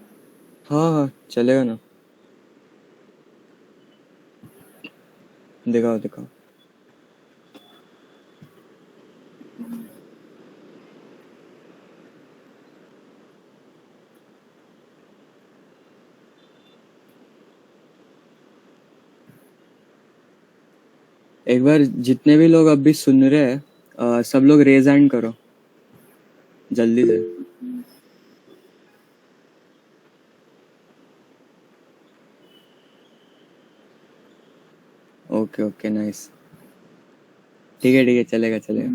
S1: हाँ हाँ चलेगा ना, दिखाओ दिखाओ। एक बार जितने भी लोग अभी सुन रहे हैं सब लोग रेज हैंड करो जल्दी से। ओके ओके नाइस, ठीक है चलेगा चलेगा।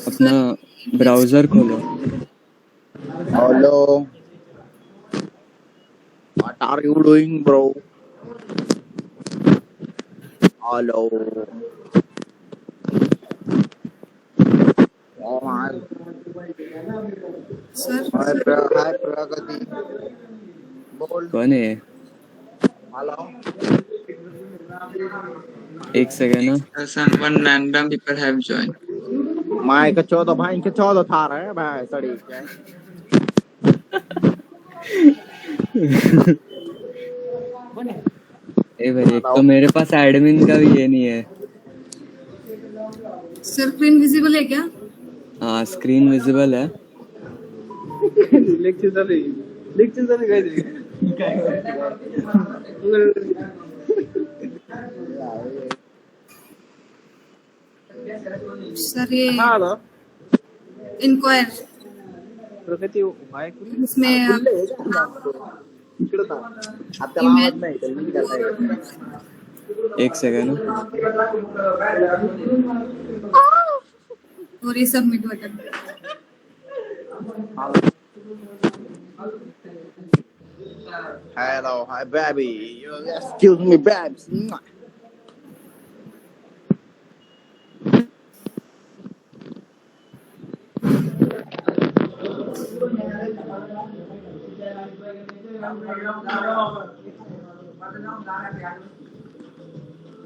S1: अपना ब्राउजर खोलो।
S5: Hello, what are you doing, bro? Hello. Oh my.
S2: Sir
S5: Hi, Pragati. बोल.
S1: कौन है?
S5: Hello.
S1: एक सेकेंड ना।
S4: Someone random people have joined.
S5: मैं का चौदह भाई के चौदह था रहे भाई सड़ी के.
S1: ए भाई, एक तो मेरे पास एडमिन का भी ये नहीं है।
S2: सर स्क्रीन विजिबल है क्या?
S1: हाँ स्क्रीन विजिबल है।
S6: लेक्चर चालू
S2: सर ये इंक्वायर
S6: प्रगती व्हाय कुठे
S2: इसमें
S5: इकडे था आता
S2: email
S5: आवाज नाही तर मी काय करायचं.
S1: एक सेकेंड ना।
S2: और ये submit button.
S5: Hello, hi baby. Excuse me, babes.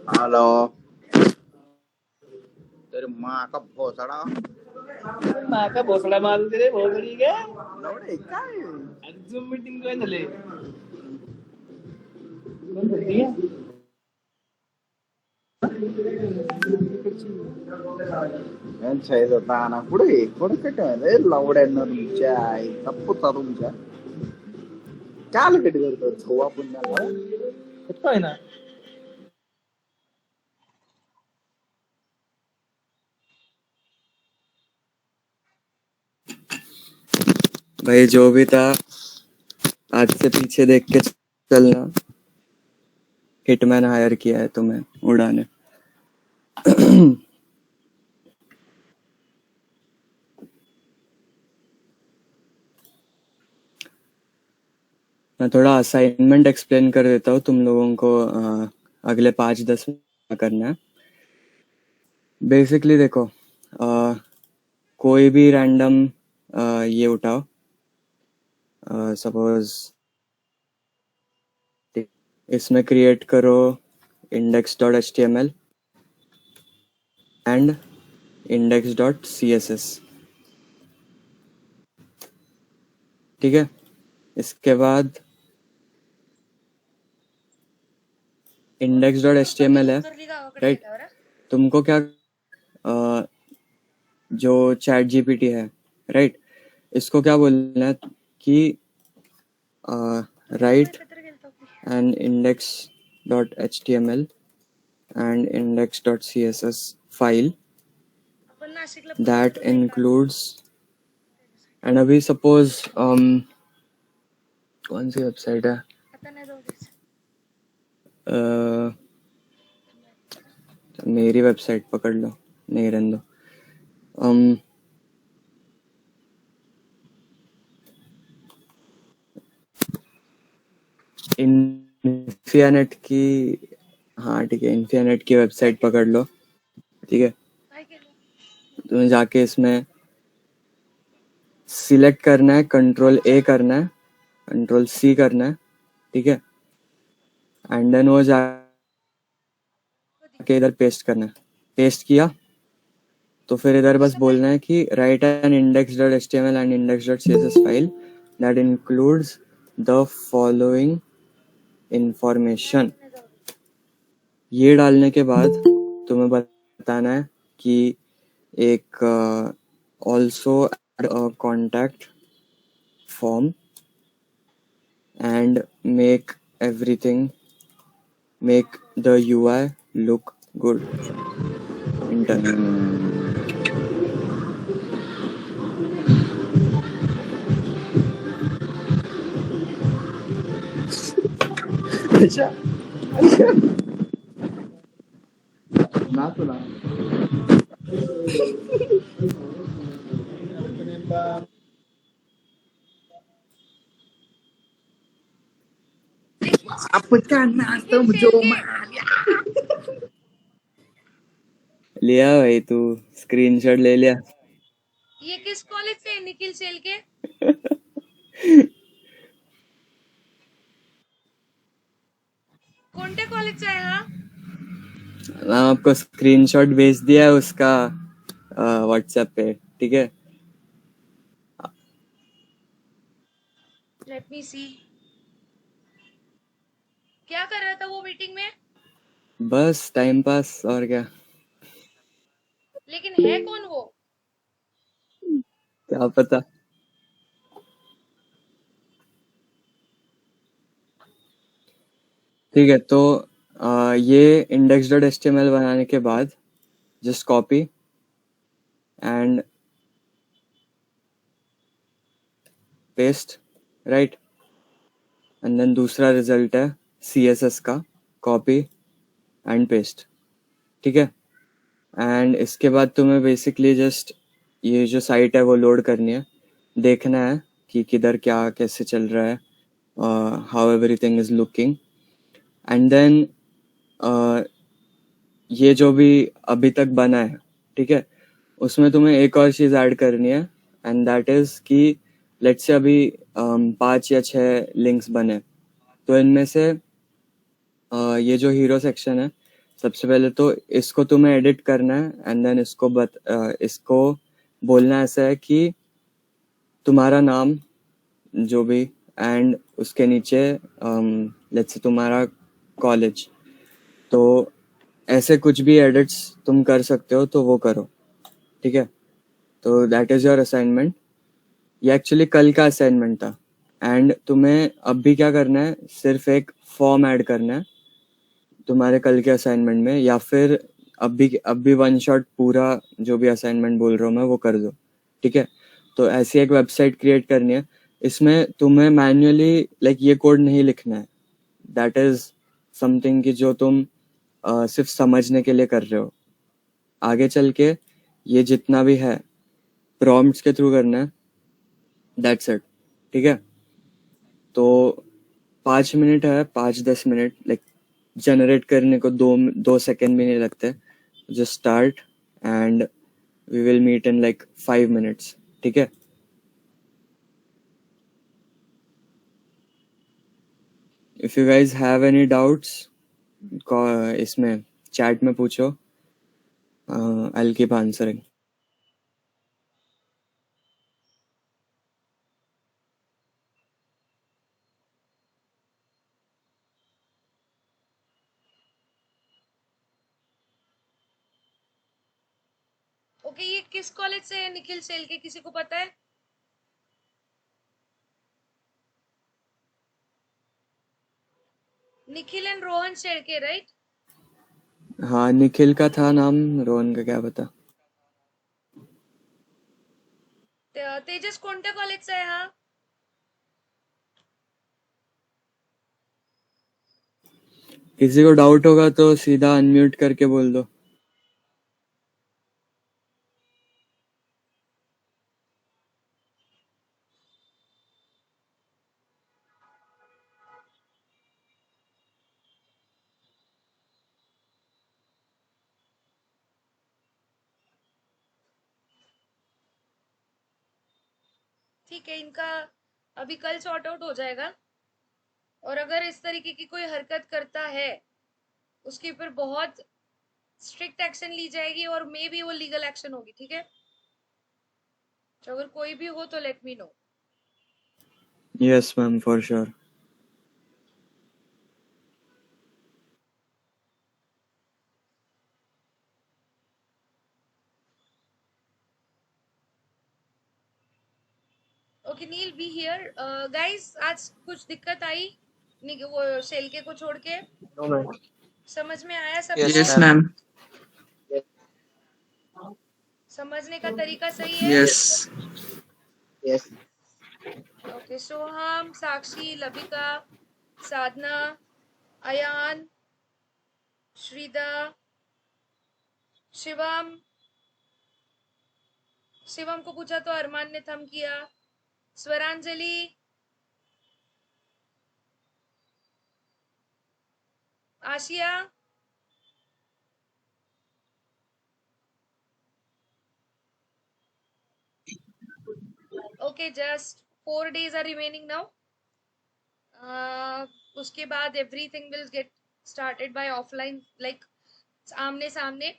S5: Hello तेरी माँ का भोसड़ा
S6: मां का भोसडा मारून दे रे भोसडी काय
S5: लवडे काय
S6: झूम मीटिंग काय झाले कोण बोलती
S5: ताना पुढे काय लवड्यांना तुमच्या आई तप्पूचा तुमच्या काल कधी करतो छोवा पुण्याला
S6: काय ना
S1: भाई जो भी था आज से पीछे देख के चलना, हिटमैन हायर किया है तुम्हें उड़ाने। मैं थोड़ा असाइनमेंट एक्सप्लेन कर देता हूँ तुम लोगों को। अगले 5-10 मिनट करना है। बेसिकली देखो, कोई भी रैंडम ये उठाओ, सपोज इसमें क्रिएट करो index.html एंड index.css। ठीक है, इसके बाद index.html है, राइट। तुमको क्या जो चैट जीपीटी है, राइट, इसको क्या बोलना है कि right an index.html and index.css file that includes, and अभी सपोज कौन सी वेबसाइट है, मेरी वेबसाइट पकड़ लो, नहीं रहने दो। इन्फियानेट की, हाँ ठीक है, इन्फियानेट की वेबसाइट पकड़ लो, ठीक है। तुम्हें जाके इसमें सिलेक्ट करना है, Ctrl+A करना है, Ctrl+C करना है, ठीक है, एंड देन वो जाके इधर पेस्ट करना है। पेस्ट किया तो फिर इधर बस बोलना है कि write an index.html and index.css file that includes the following information. ये डालने के बाद तुम्हें बताना है कि एक also add a contact form and make everything, make the UI look good internet.
S5: अच्छा ना तुला आपका नाम जो
S1: लिया भाई, तू स्क्रीनशॉट ले लिया।
S7: ये किस कॉलेज से है, निखिल सेल के? कोणत्या कॉलेजचा आहे हा?
S1: मैं आपको स्क्रीनशॉट भेज दिया है उसका व्हाट्सएप पे, ठीक है।
S7: लेट मी सी। क्या कर रहा था वो मीटिंग में?
S1: बस टाइम पास, और क्या।
S7: लेकिन है कौन वो?
S1: क्या पता। ठीक है, तो ये index.html बनाने के बाद just copy and paste, right, and then दूसरा रिजल्ट है CSS का, कॉपी एंड पेस्ट, ठीक है। एंड इसके बाद तुम्हें बेसिकली जस्ट ये जो साइट है वो लोड करनी है, देखना है कि किधर क्या कैसे चल रहा है, how everything is looking, and then ये जो भी अभी तक बना है, ठीक है, उसमें तुम्हें एक और चीज़ ऐड करनी है, एंड दैट इज़ कि लेट्स से अभी 5 या 6 लिंक्स बने, तो इनमें से ये जो हीरो सेक्शन है, सबसे पहले तो इसको तुम्हें एडिट करना है, एंड देन इसको बोलना ऐसा है कि तुम्हारा नाम जो भी, एंड उसके नीचे लेट्स से तुम्हारा कॉलेज, तो ऐसे कुछ भी एडिट्स तुम कर सकते हो तो वो करो, ठीक है। तो दैट इज योर असाइनमेंट। ये एक्चुअली कल का असाइनमेंट था एंड तुम्हें अब भी क्या करना है, सिर्फ एक फॉर्म ऐड करना है तुम्हारे कल के असाइनमेंट में, या फिर अब भी वन शॉट पूरा जो भी असाइनमेंट बोल रहा हूँ मैं वो कर दो, ठीक है। तो ऐसी एक वेबसाइट क्रिएट करनी है, इसमें तुम्हें मैन्युअली लाइक ये कोड नहीं लिखना है, दैट इज समथिंग कि जो तुम सिर्फ समझने के लिए कर रहे हो। आगे चल के ये जितना भी है प्रॉम्प्ट्स के थ्रू करना है, दैट्स इट, ठीक है। तो 5 मिनट है, 5-10 मिनट लाइक जनरेट करने को 2 सेकेंड भी नहीं लगते। Just start and we will meet in like 5 minutes, ठीक है। If you guys have any doubts इसमें चैट में पूछो, I will keep answering.
S7: Okay, ये किस कॉलेज से है निखिल सेल के, किसी को पता है? Nikhil and Rohan Shedke, right?
S1: हाँ, निखिल का था नाम, रोहन का क्या पता।
S7: तेजस कोणत्या कॉलेजचा आहे हा?
S1: किसी को डाउट होगा तो सीधा अनम्यूट करके बोल दो।
S7: ठीक है, इनका अभी कल सॉर्ट आउट हो जाएगा। और अगर इस तरीके की कोई हरकत करता है उसके ऊपर बहुत स्ट्रिक्ट एक्शन ली जाएगी और मे बी वो लीगल एक्शन होगी, ठीक है। तो अगर कोई भी हो तो let me know.
S1: Yes ma'am, for sure.
S7: Okay Neel, be here. Guys, आज कुछ दिक्कत आई वो शेलके को छोड़ के?
S3: No ma'am.
S7: समझ में आया सबको?
S4: Yes ma'am.
S7: समझने का तरीका सही है?
S4: Yes.
S3: Yes.
S7: Okay, Soham, Sakshi, Labika, Sadhana, Ayan, Shrida, Shivam. Shivam को पूछा तो अरमान ने थम किया। Swaranjali, Asia, okay, just 4 days are remaining now. उसके बाद everything will get started by offline, like आमने सामने।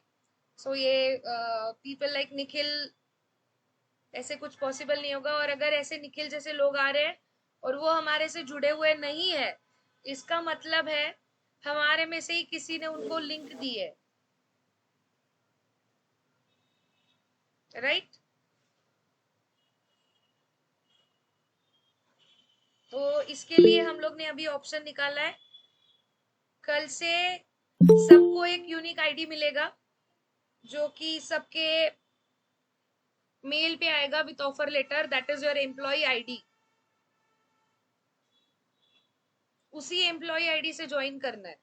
S7: सो ये पीपल लाइक निखिल, ऐसे कुछ पॉसिबल नहीं होगा। और अगर ऐसे निखिल जैसे लोग आ रहे हैं और वो हमारे से जुड़े हुए नहीं है, इसका मतलब है हमारे में से ही किसी ने उनको लिंक दी है, राइट? तो इसके लिए हम लोग ने अभी ऑप्शन निकाला है, कल से सबको एक यूनिक आईडी मिलेगा जो कि सबके मेल पे आएगा with offer letter, that is your employ ID. उसी एम्प्लॉय आईडी से ज्वाइन करना है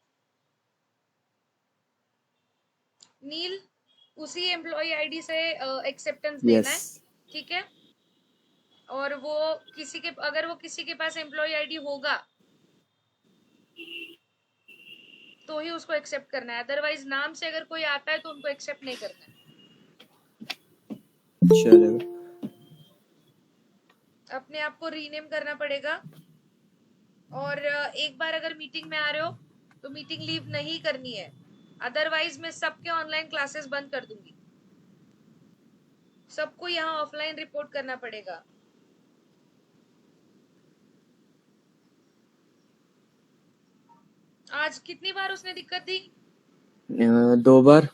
S7: नील, उसी एम्प्लॉय आईडी से एक्सेप्टेंस देना है,
S1: यस,
S7: ठीक है। और वो किसी के, अगर वो किसी के पास एम्प्लॉय आईडी होगा तो ही उसको एक्सेप्ट करना है, अदरवाइज नाम से अगर कोई आता है तो उनको एक्सेप्ट नहीं करना है।
S1: चलेगा।
S7: अपने आप को रीनेम करना पड़ेगा। और एक बार अगर मीटिंग में आ रहे हो तो मीटिंग लीव नहीं करनी है, अदरवाइज मैं सबके ऑनलाइन क्लासेस बंद कर दूंगी। सबको यहाँ ऑफलाइन रिपोर्ट करना पड़ेगा। आज कितनी बार उसने दिक्कत दी?
S1: 2 बार।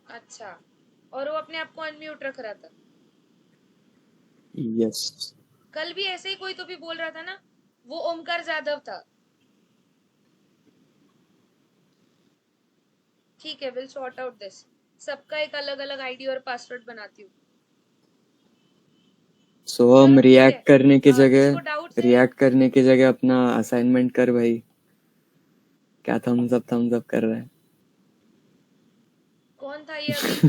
S7: अच्छा, और वो अपने आप को अनम्यूट रख रहा था।
S1: यस।
S7: कल भी ऐसे ही कोई तो भी बोल रहा था ना, वो ओमकार जादव था। ठीक है, विल सॉर्ट आउट दिस। सबका एक अलग अलग आईडी और पासवर्ड बनाती हूँ।
S1: सो हम
S7: चलो ठीक
S1: रिएक्ट
S7: है,
S1: करने की
S7: जिसको
S1: जगह
S7: डाउट्स है,
S1: अपना असाइनमेंट कर भाई। क्या थम्स अप कर रहा है?
S7: कौन था ये अभी?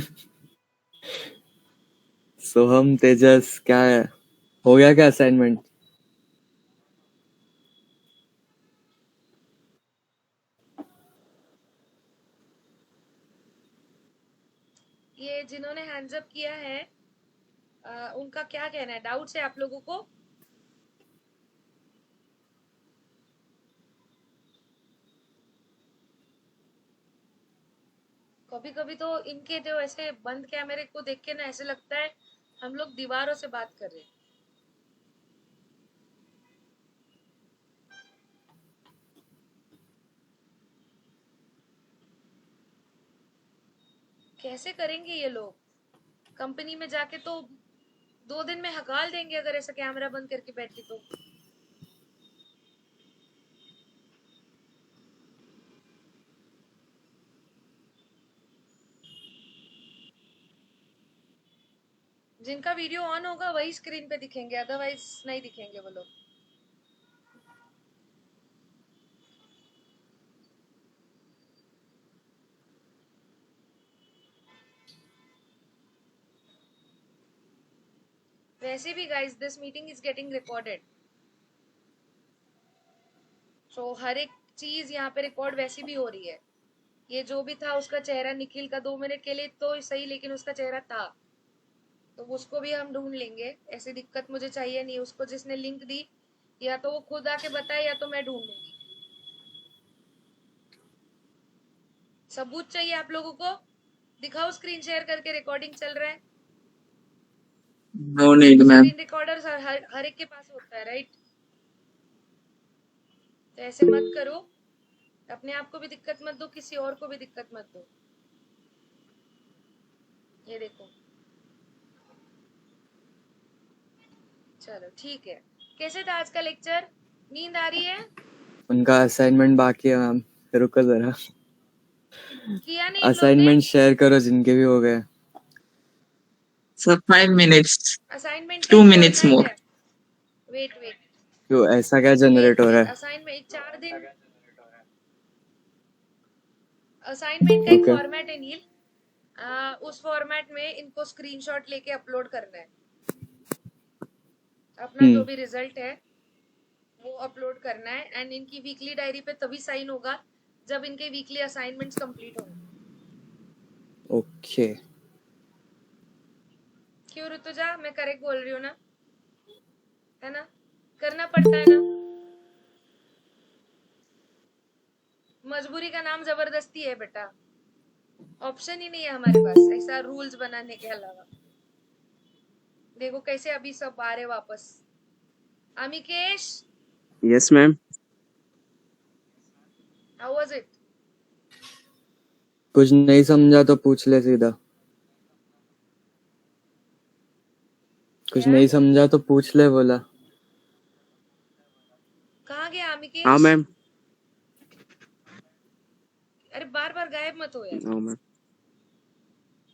S1: सोहम तेजस, क्या है? हो गया क्या असाइनमेंट?
S7: ये जिन्होंने हैंड्स अप किया है, उनका क्या कहना है? डाउट्स है आप लोगों को? कभी कभी तो इनके जो ऐसे बंद कैमरे को देख के ना ऐसे लगता है हम लोग दीवारों से बात कर रहे हैं। कैसे करेंगे ये लोग? कंपनी में जाके तो 2 दिन में हकाल देंगे अगर ऐसा कैमरा बंद करके बैठी तो। जिनका वीडियो ऑन होगा वही स्क्रीन पे दिखेंगे, अदरवाइज नहीं दिखेंगे वो लोग। वैसे भी guys, this meeting is getting recorded, so हर एक चीज यहाँ पे रिकॉर्ड वैसे भी हो रही है। ये जो भी था उसका चेहरा, निखिल का 2 मिनट के लिए तो सही, लेकिन उसका चेहरा था, तो उसको भी हम ढूंढ लेंगे। ऐसी दिक्कत मुझे चाहिए नहीं। उसको जिसने लिंक दी, या तो वो खुद आके बताए या तो मैं ढूंढ लूंगी। सबूत चाहिए आप लोगों को? दिखाओ स्क्रीन शेयर करके, रिकॉर्डिंग चल रहा है।
S4: No need ma'am.
S7: Screen recorder हर एक के पास होता है, राइट? तो ऐसे मत करो, अपने आप को भी दिक्कत मत दो, किसी और को भी दिक्कत मत दो। ये देखो, चलो ठीक है। कैसे था आज का लेक्चर? नींद आ रही है?
S1: उनका असाइनमेंट बाकी है मैम। रुको जरा,
S7: किया नहीं इन लोग ने?
S1: असाइनमेंट शेयर करो जिनके भी हो गए।
S4: सर 5 minutes,
S7: असाइनमेंट का
S4: 2
S7: एक
S4: minutes
S7: फॉर्मेट
S4: more.
S7: है। वेट वेट
S1: क्यों ऐसा क्या
S7: वेट
S1: जनरेट हो रहा
S7: वेट,
S1: है?
S7: असाइनमेंट 4 दिन, असाइनमेंट का एक
S1: ओके।
S7: फॉर्मेट है नील। उस फॉर्मेट में इनको स्क्रीनशॉट लेके अपलोड करना है। अपना जो भी रिजल्ट है वो अपलोड करना है, एंड इनकी वीकली डायरी पे तभी साइन होगा जब इनके वीकली असाइनमेंट्स कंप्लीट होंगे।
S1: ओके।
S7: क्यों ऋतुजा, मैं करेक्ट बोल रही हूँ ना? है ना? करना पड़ता है ना? मजबूरी का नाम जबरदस्ती है बेटा, ऑप्शन ही नहीं है हमारे पास ऐसा रूल्स बनाने के अलावा। देखो कैसे अभी सब आ रहे वापस। Amikesh,
S5: yes ma'am.
S7: How was it?
S1: कुछ नहीं समझा तो पूछ ले सीधा। कुछ
S7: क्या?
S1: नहीं समझा तो पूछ ले बोला।
S7: कहाँ गया अमिकेश?
S5: हाँ मैम।
S7: अरे बार बार गायब मत हो यार।
S5: हाँ मैम।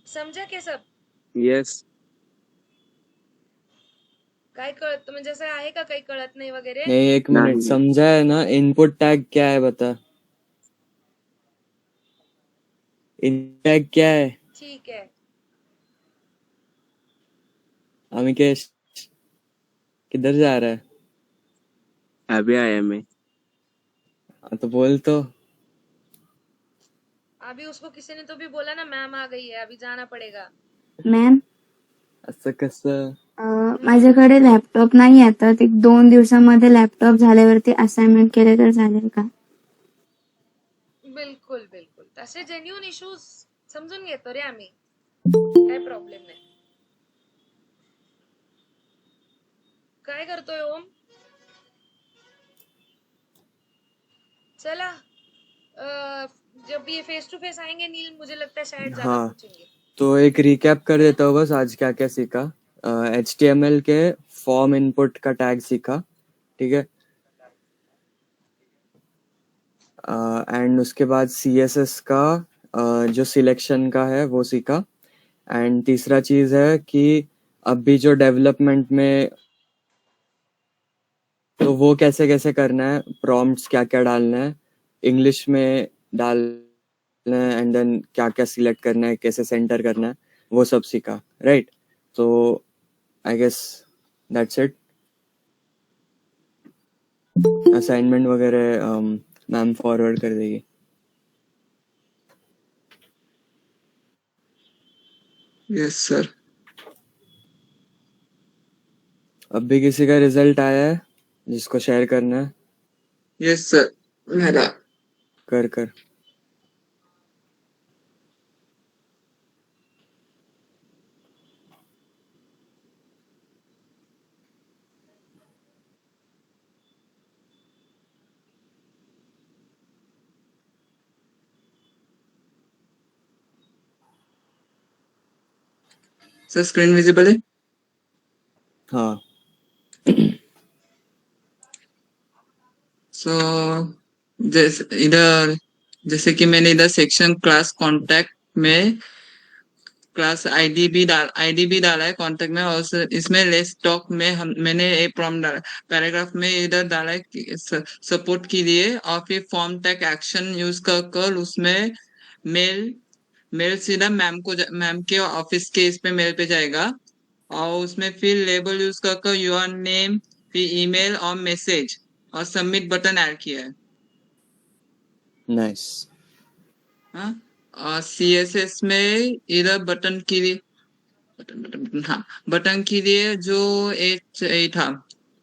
S7: समझा क्या सब?
S5: यस।
S7: काय कळत तुम्हें जैसा आहे का काही कळत नाही वगैरे?
S1: नहीं, 1 मिनट।
S5: नहीं।
S1: समझा है ना? इनपुट टैग क्या है बता। इनपुट टैग क्या है?
S7: ठीक है।
S1: अमिकेश किधर जा रहा है?
S5: अभी आया मैं।
S1: हाँ, तो बोल तो।
S7: अभी उसको किसी ने तो भी बोला ना मैम आ गई है, अभी जाना पड़ेगा।
S8: मॅम,
S1: असं कसं?
S8: माझ्याकडे लॅपटॉप नाही आहे, तर 2 दिवसामध्ये लॅपटॉप झाल्यावरती असाइनमेंट केले तर चालेल का?
S7: बिलकुल बिलकुल, तसे जेन्युइन इश्यूज समजून घेतो रे आम्ही, काय प्रॉब्लेम नाही। काय करतोय ओम? चला जब ये फेस टू फेस आएंगे नील, मुझे लगता है शायद ज्यादा
S1: हाँ,
S7: पूछेंगे।
S1: तो एक रिकैप कर देता हूँ बस आज क्या क्या सीखा। HTML के फॉर्म इनपुट का टैग सीखा, ठीक है। एंड उसके बाद CSS का जो सिलेक्शन का है वो सीखा। एंड तीसरा चीज है कि अभी जो डेवलपमेंट में तो वो कैसे कैसे करना है, प्रॉम्प्ट्स क्या क्या डालना है, इंग्लिश में डालना है, एंड देन क्या क्या सिलेक्ट करना है, कैसे सेंटर करना है, वो सब सीखा, राइट। तो I guess that's it. Assignment वगैरह मैम फॉरवर्ड कर देगी।
S4: Yes sir.
S1: अब भी किसी का रिजल्ट आया है जिसको शेयर करना है?
S4: यस सर, मेरा।
S1: कर कर।
S4: सर स्क्रीन विजिबल है?
S1: हाँ,
S4: सो जैसे कि मैंने इधर सेक्शन क्लास कांटेक्ट में क्लास आईडी भी डाला है कांटेक्ट में, और इसमें लेट्स टॉक में मैंने एक प्रॉम्प्ट डाला, पैराग्राफ में इधर डाला है सपोर्ट के लिए, और फिर फॉर्म टैग एक्शन यूज कर उसमें मेल मेल सीधा मैम के ऑफिस के इस पे मेल पे जाएगा, और उसमें फिर लेबल यूज कर योर नेम, फिर ईमेल और मैसेज, और सबमिट बटन ऐड किया है।
S1: नाइस।
S4: हाँ, और CSS में इधर बटन के लिए हाँ, बटन के लिए जो एक था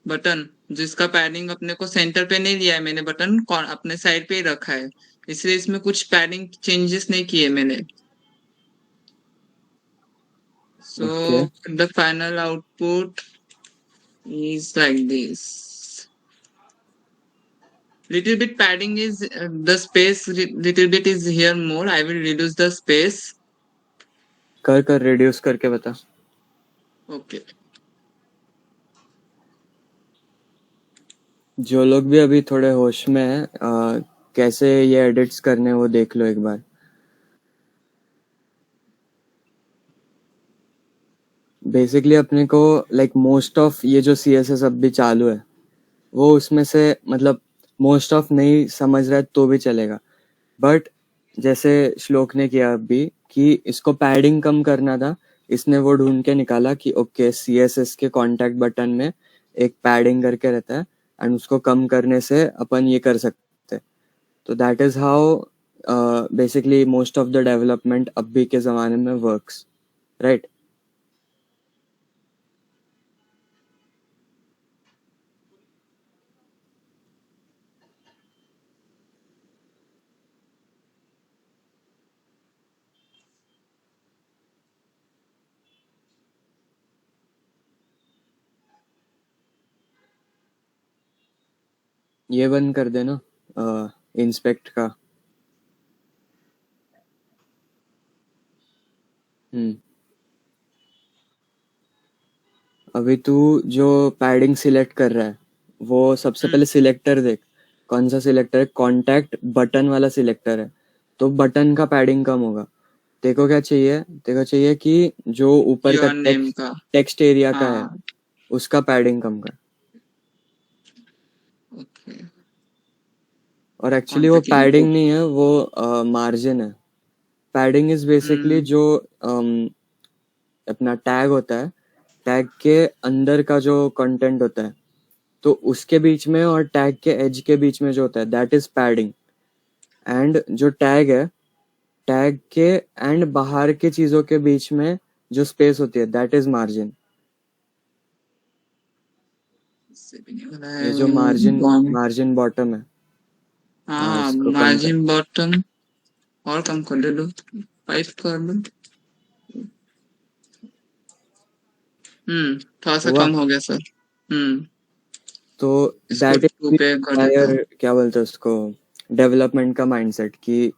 S4: बटन, जिसका पैडिंग अपने को सेंटर पे नहीं लिया है मैंने, बटन अपने साइड पे ही रखा है, इसलिए इसमें कुछ पैडिंग चेंजेस नहीं किए मैंने। So
S1: Okay.
S4: the final output is like this. Little bit padding is the space, little bit is here more. I will reduce the space.
S1: कर कर रिड्यूस करके बता।
S4: Okay.
S1: जो लोग भी अभी थोड़े होश में हैं, कैसे ये एडिट्स करने हैं वो देख लो एक बार। बेसिकली अपने को लाइक मोस्ट ऑफ ये जो CSS अब भी चालू है वो उसमें से मतलब मोस्ट ऑफ नहीं समझ रहा है तो भी चलेगा, बट जैसे श्लोक ने किया अभी कि इसको पैडिंग कम करना था, इसने वो ढूंढ के निकाला कि ओके CSS के कॉन्टैक्ट बटन में एक पैडिंग करके रहता है एंड उसको कम करने से अपन ये कर सकते हैं। तो that is how basically most of the development अभी के जमाने में वर्क्स, राइट। ये बंद कर देना इंस्पेक्ट का। अभी तू जो पैडिंग सिलेक्ट कर रहा है वो सबसे पहले सिलेक्टर देख, कौन सा सिलेक्टर है, कॉन्टैक्ट बटन वाला सिलेक्टर है, तो बटन का पैडिंग कम होगा। देखो क्या चाहिए, देखो चाहिए कि जो ऊपर का
S4: Your name का
S1: टेक्स्ट एरिया का है
S4: हाँ,
S1: उसका पैडिंग कम कर।
S4: okay.
S1: और एक्चुअली वो
S4: Contact
S1: पैडिंग
S4: input.
S1: नहीं है, वो मार्जिन है। पैडिंग इज बेसिकली जो अपना टैग होता है, टैग के अंदर का जो कंटेंट होता है तो उसके बीच में और टैग के एज के बीच में जो होता है दैट इज पैडिंग। एंड जो टैग है, टैग के एंड बाहर के चीजों के बीच में जो स्पेस होती है दैट इज मार्जिन। ये जो मार्जिन बॉटम है,
S4: हाँ,
S1: इसको कम कर।
S4: मार्जिन बॉटम और कम कर दे दो, 5 कर दो। थोड़ा सा
S1: हुआ?
S4: कम हो गया सर।
S1: तो
S4: इसको
S1: दैट
S4: 2 पे कर देता हूँ।
S1: इज क्या बोलते हैं उसको, डेवलपमेंट का माइंडसेट कि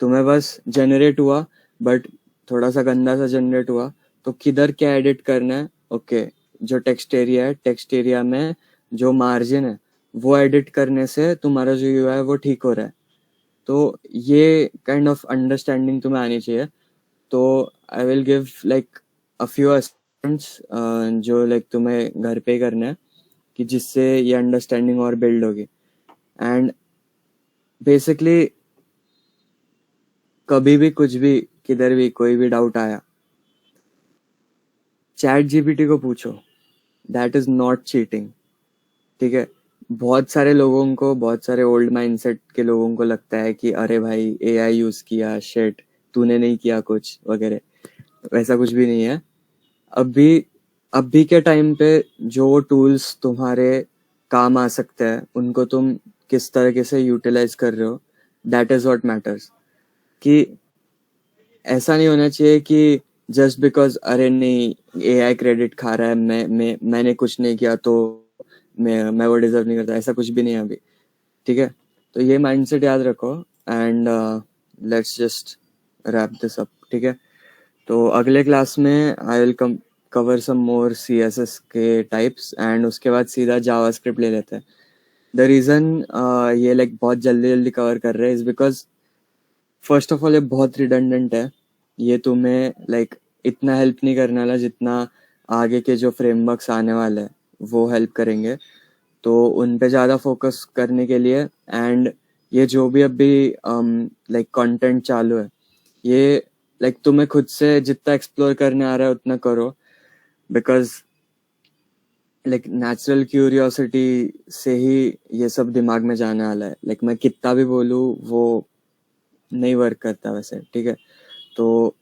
S1: तुम्हें बस जनरेट हुआ, बट थोड़ा सा गंदा सा जनरेट हुआ, तो किधर क्या एडिट करना है, ओके जो टेक्स्ट एरिया है, टेक्स्ट एरिया में जो मार्जिन है वो एडिट करने से तुम्हारा जो यूआई है वो ठीक हो रहा है। तो ये काइंड ऑफ अंडरस्टैंडिंग तुम्हें आनी चाहिए। तो I will give like a few assignments जो लाइक तुम्हें घर पे ही करना है, कि जिससे ये अंडरस्टैंडिंग और बिल्ड होगी। एंड बेसिकली कभी भी कुछ भी किधर भी कोई भी डाउट आया, चैट जीपीटी को पूछो, दैट इज नॉट चीटिंग। ठीक है, बहुत सारे लोगों को, बहुत सारे ओल्ड माइंडसेट के लोगों को लगता है कि अरे भाई एआई यूज किया, शिट तूने नहीं किया कुछ वगैरह। वैसा कुछ भी नहीं है। अभी अभी के टाइम पे जो टूल्स तुम्हारे काम आ सकते हैं उनको तुम किस तरीके से यूटिलाइज कर रहे हो, दैट इज व्हाट मैटर्स। कि ऐसा नहीं होना चाहिए कि जस्ट बिकॉज अरे नहीं एआई क्रेडिट खा रहा है, मैंने कुछ नहीं किया तो मैं वो डिजर्व नहीं करता, ऐसा कुछ भी नहीं है अभी। ठीक है, तो ये माइंडसेट याद रखो। And let's just wrap this up. ठीक है, तो अगले क्लास में I will cover some more CSS के टाइप्स, एंड उसके बाद सीधा जावास्क्रिप्ट ले लेते हैं। द रीजन ये लाइक बहुत जल्दी जल्दी कवर कर रहे हैं is because first of all ये बहुत रिडंडेंट है। ये तुम्हें लाइक इतना हेल्प नहीं करने वाला जितना आगे के जो फ्रेमवर्क्स आने वाले हैं वो हेल्प करेंगे। तो उन पे ज़्यादा फोकस करने के लिए, एंड ये जो भी अभी लाइक कंटेंट चालू है, ये लाइक तुम्हें खुद से जितना एक्सप्लोर करने आ रहा है उतना करो। बिकॉज लाइक नेचुरल क्यूरियोसिटी से ही ये सब दिमाग में जाने वाला है। लाइक मैं कितना भी बोलूँ वो नहीं वर्क करता वैसे। ठीक है, तो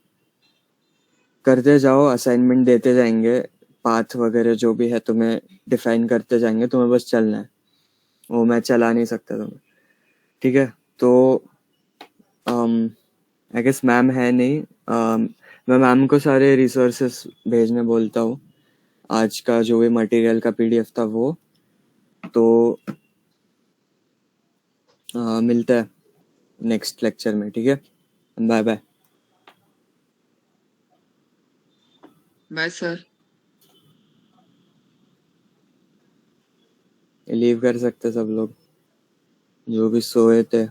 S1: करते जाओ, असाइनमेंट देते जाएंगे, पाथ वगैरह जो भी है तुम्हें डिफाइन करते जाएंगे, तुम्हें बस चलना है, वो मैं चला नहीं सकता तुम्हें। ठीक है, तो आई गेस मैम है नहीं। मैं मैम को सारे रिसोर्सेस भेजने बोलता हूँ, आज का जो भी मटेरियल का पीडीएफ था वो। तो मिलता है नेक्स्ट लेक्चर में। ठीक है, bye bye.
S4: Bye sir.
S1: Leave कर सकते सब लोग जो भी सोए थे।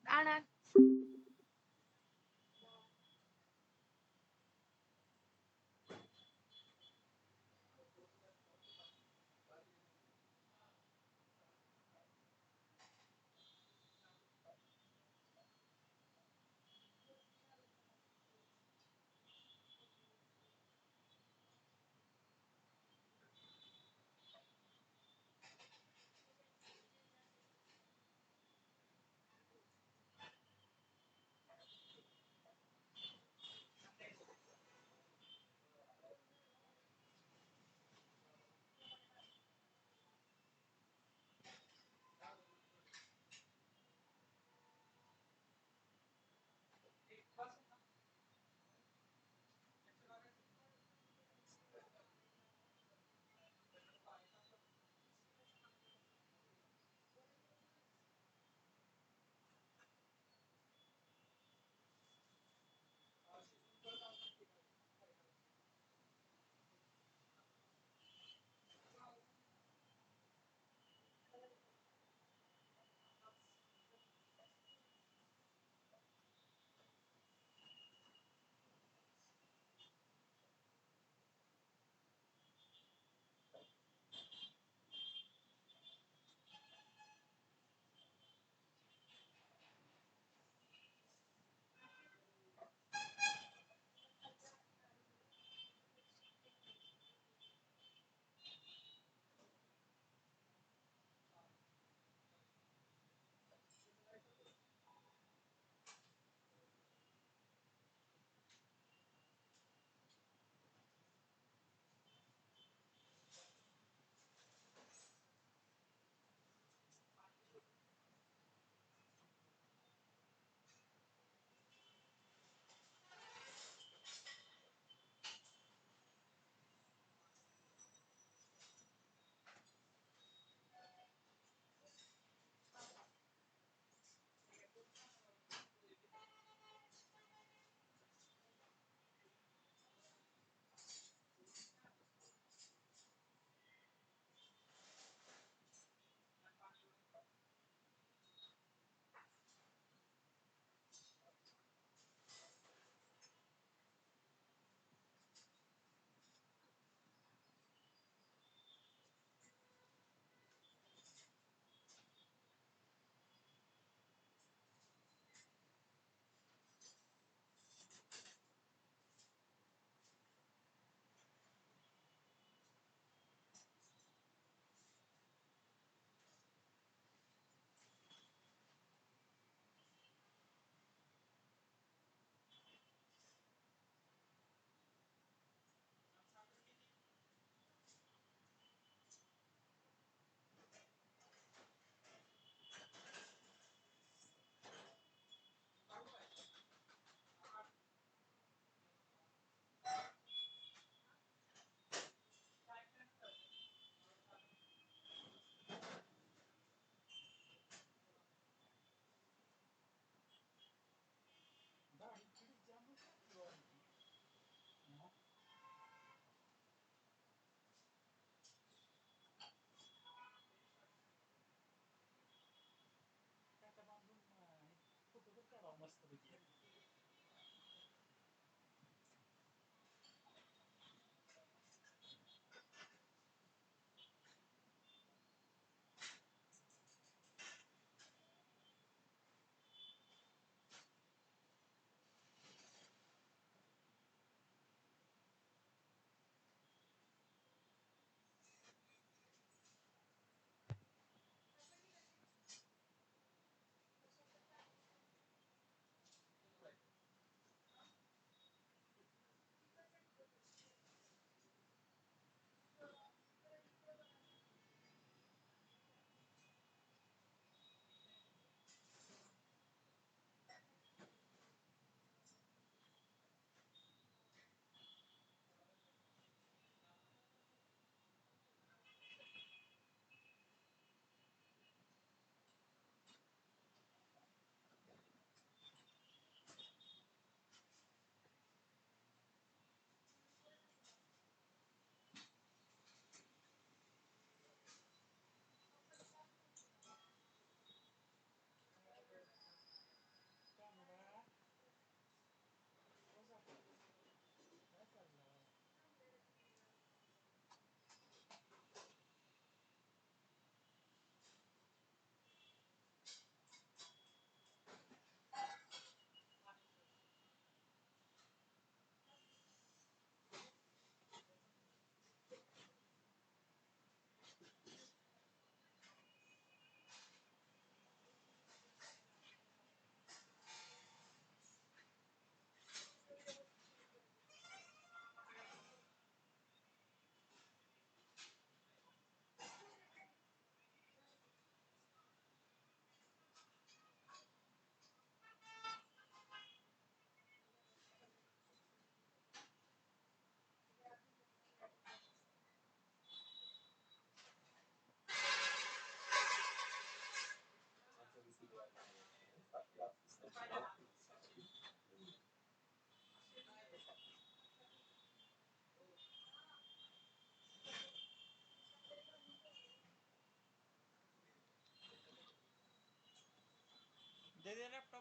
S7: Anna.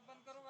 S9: बंद करो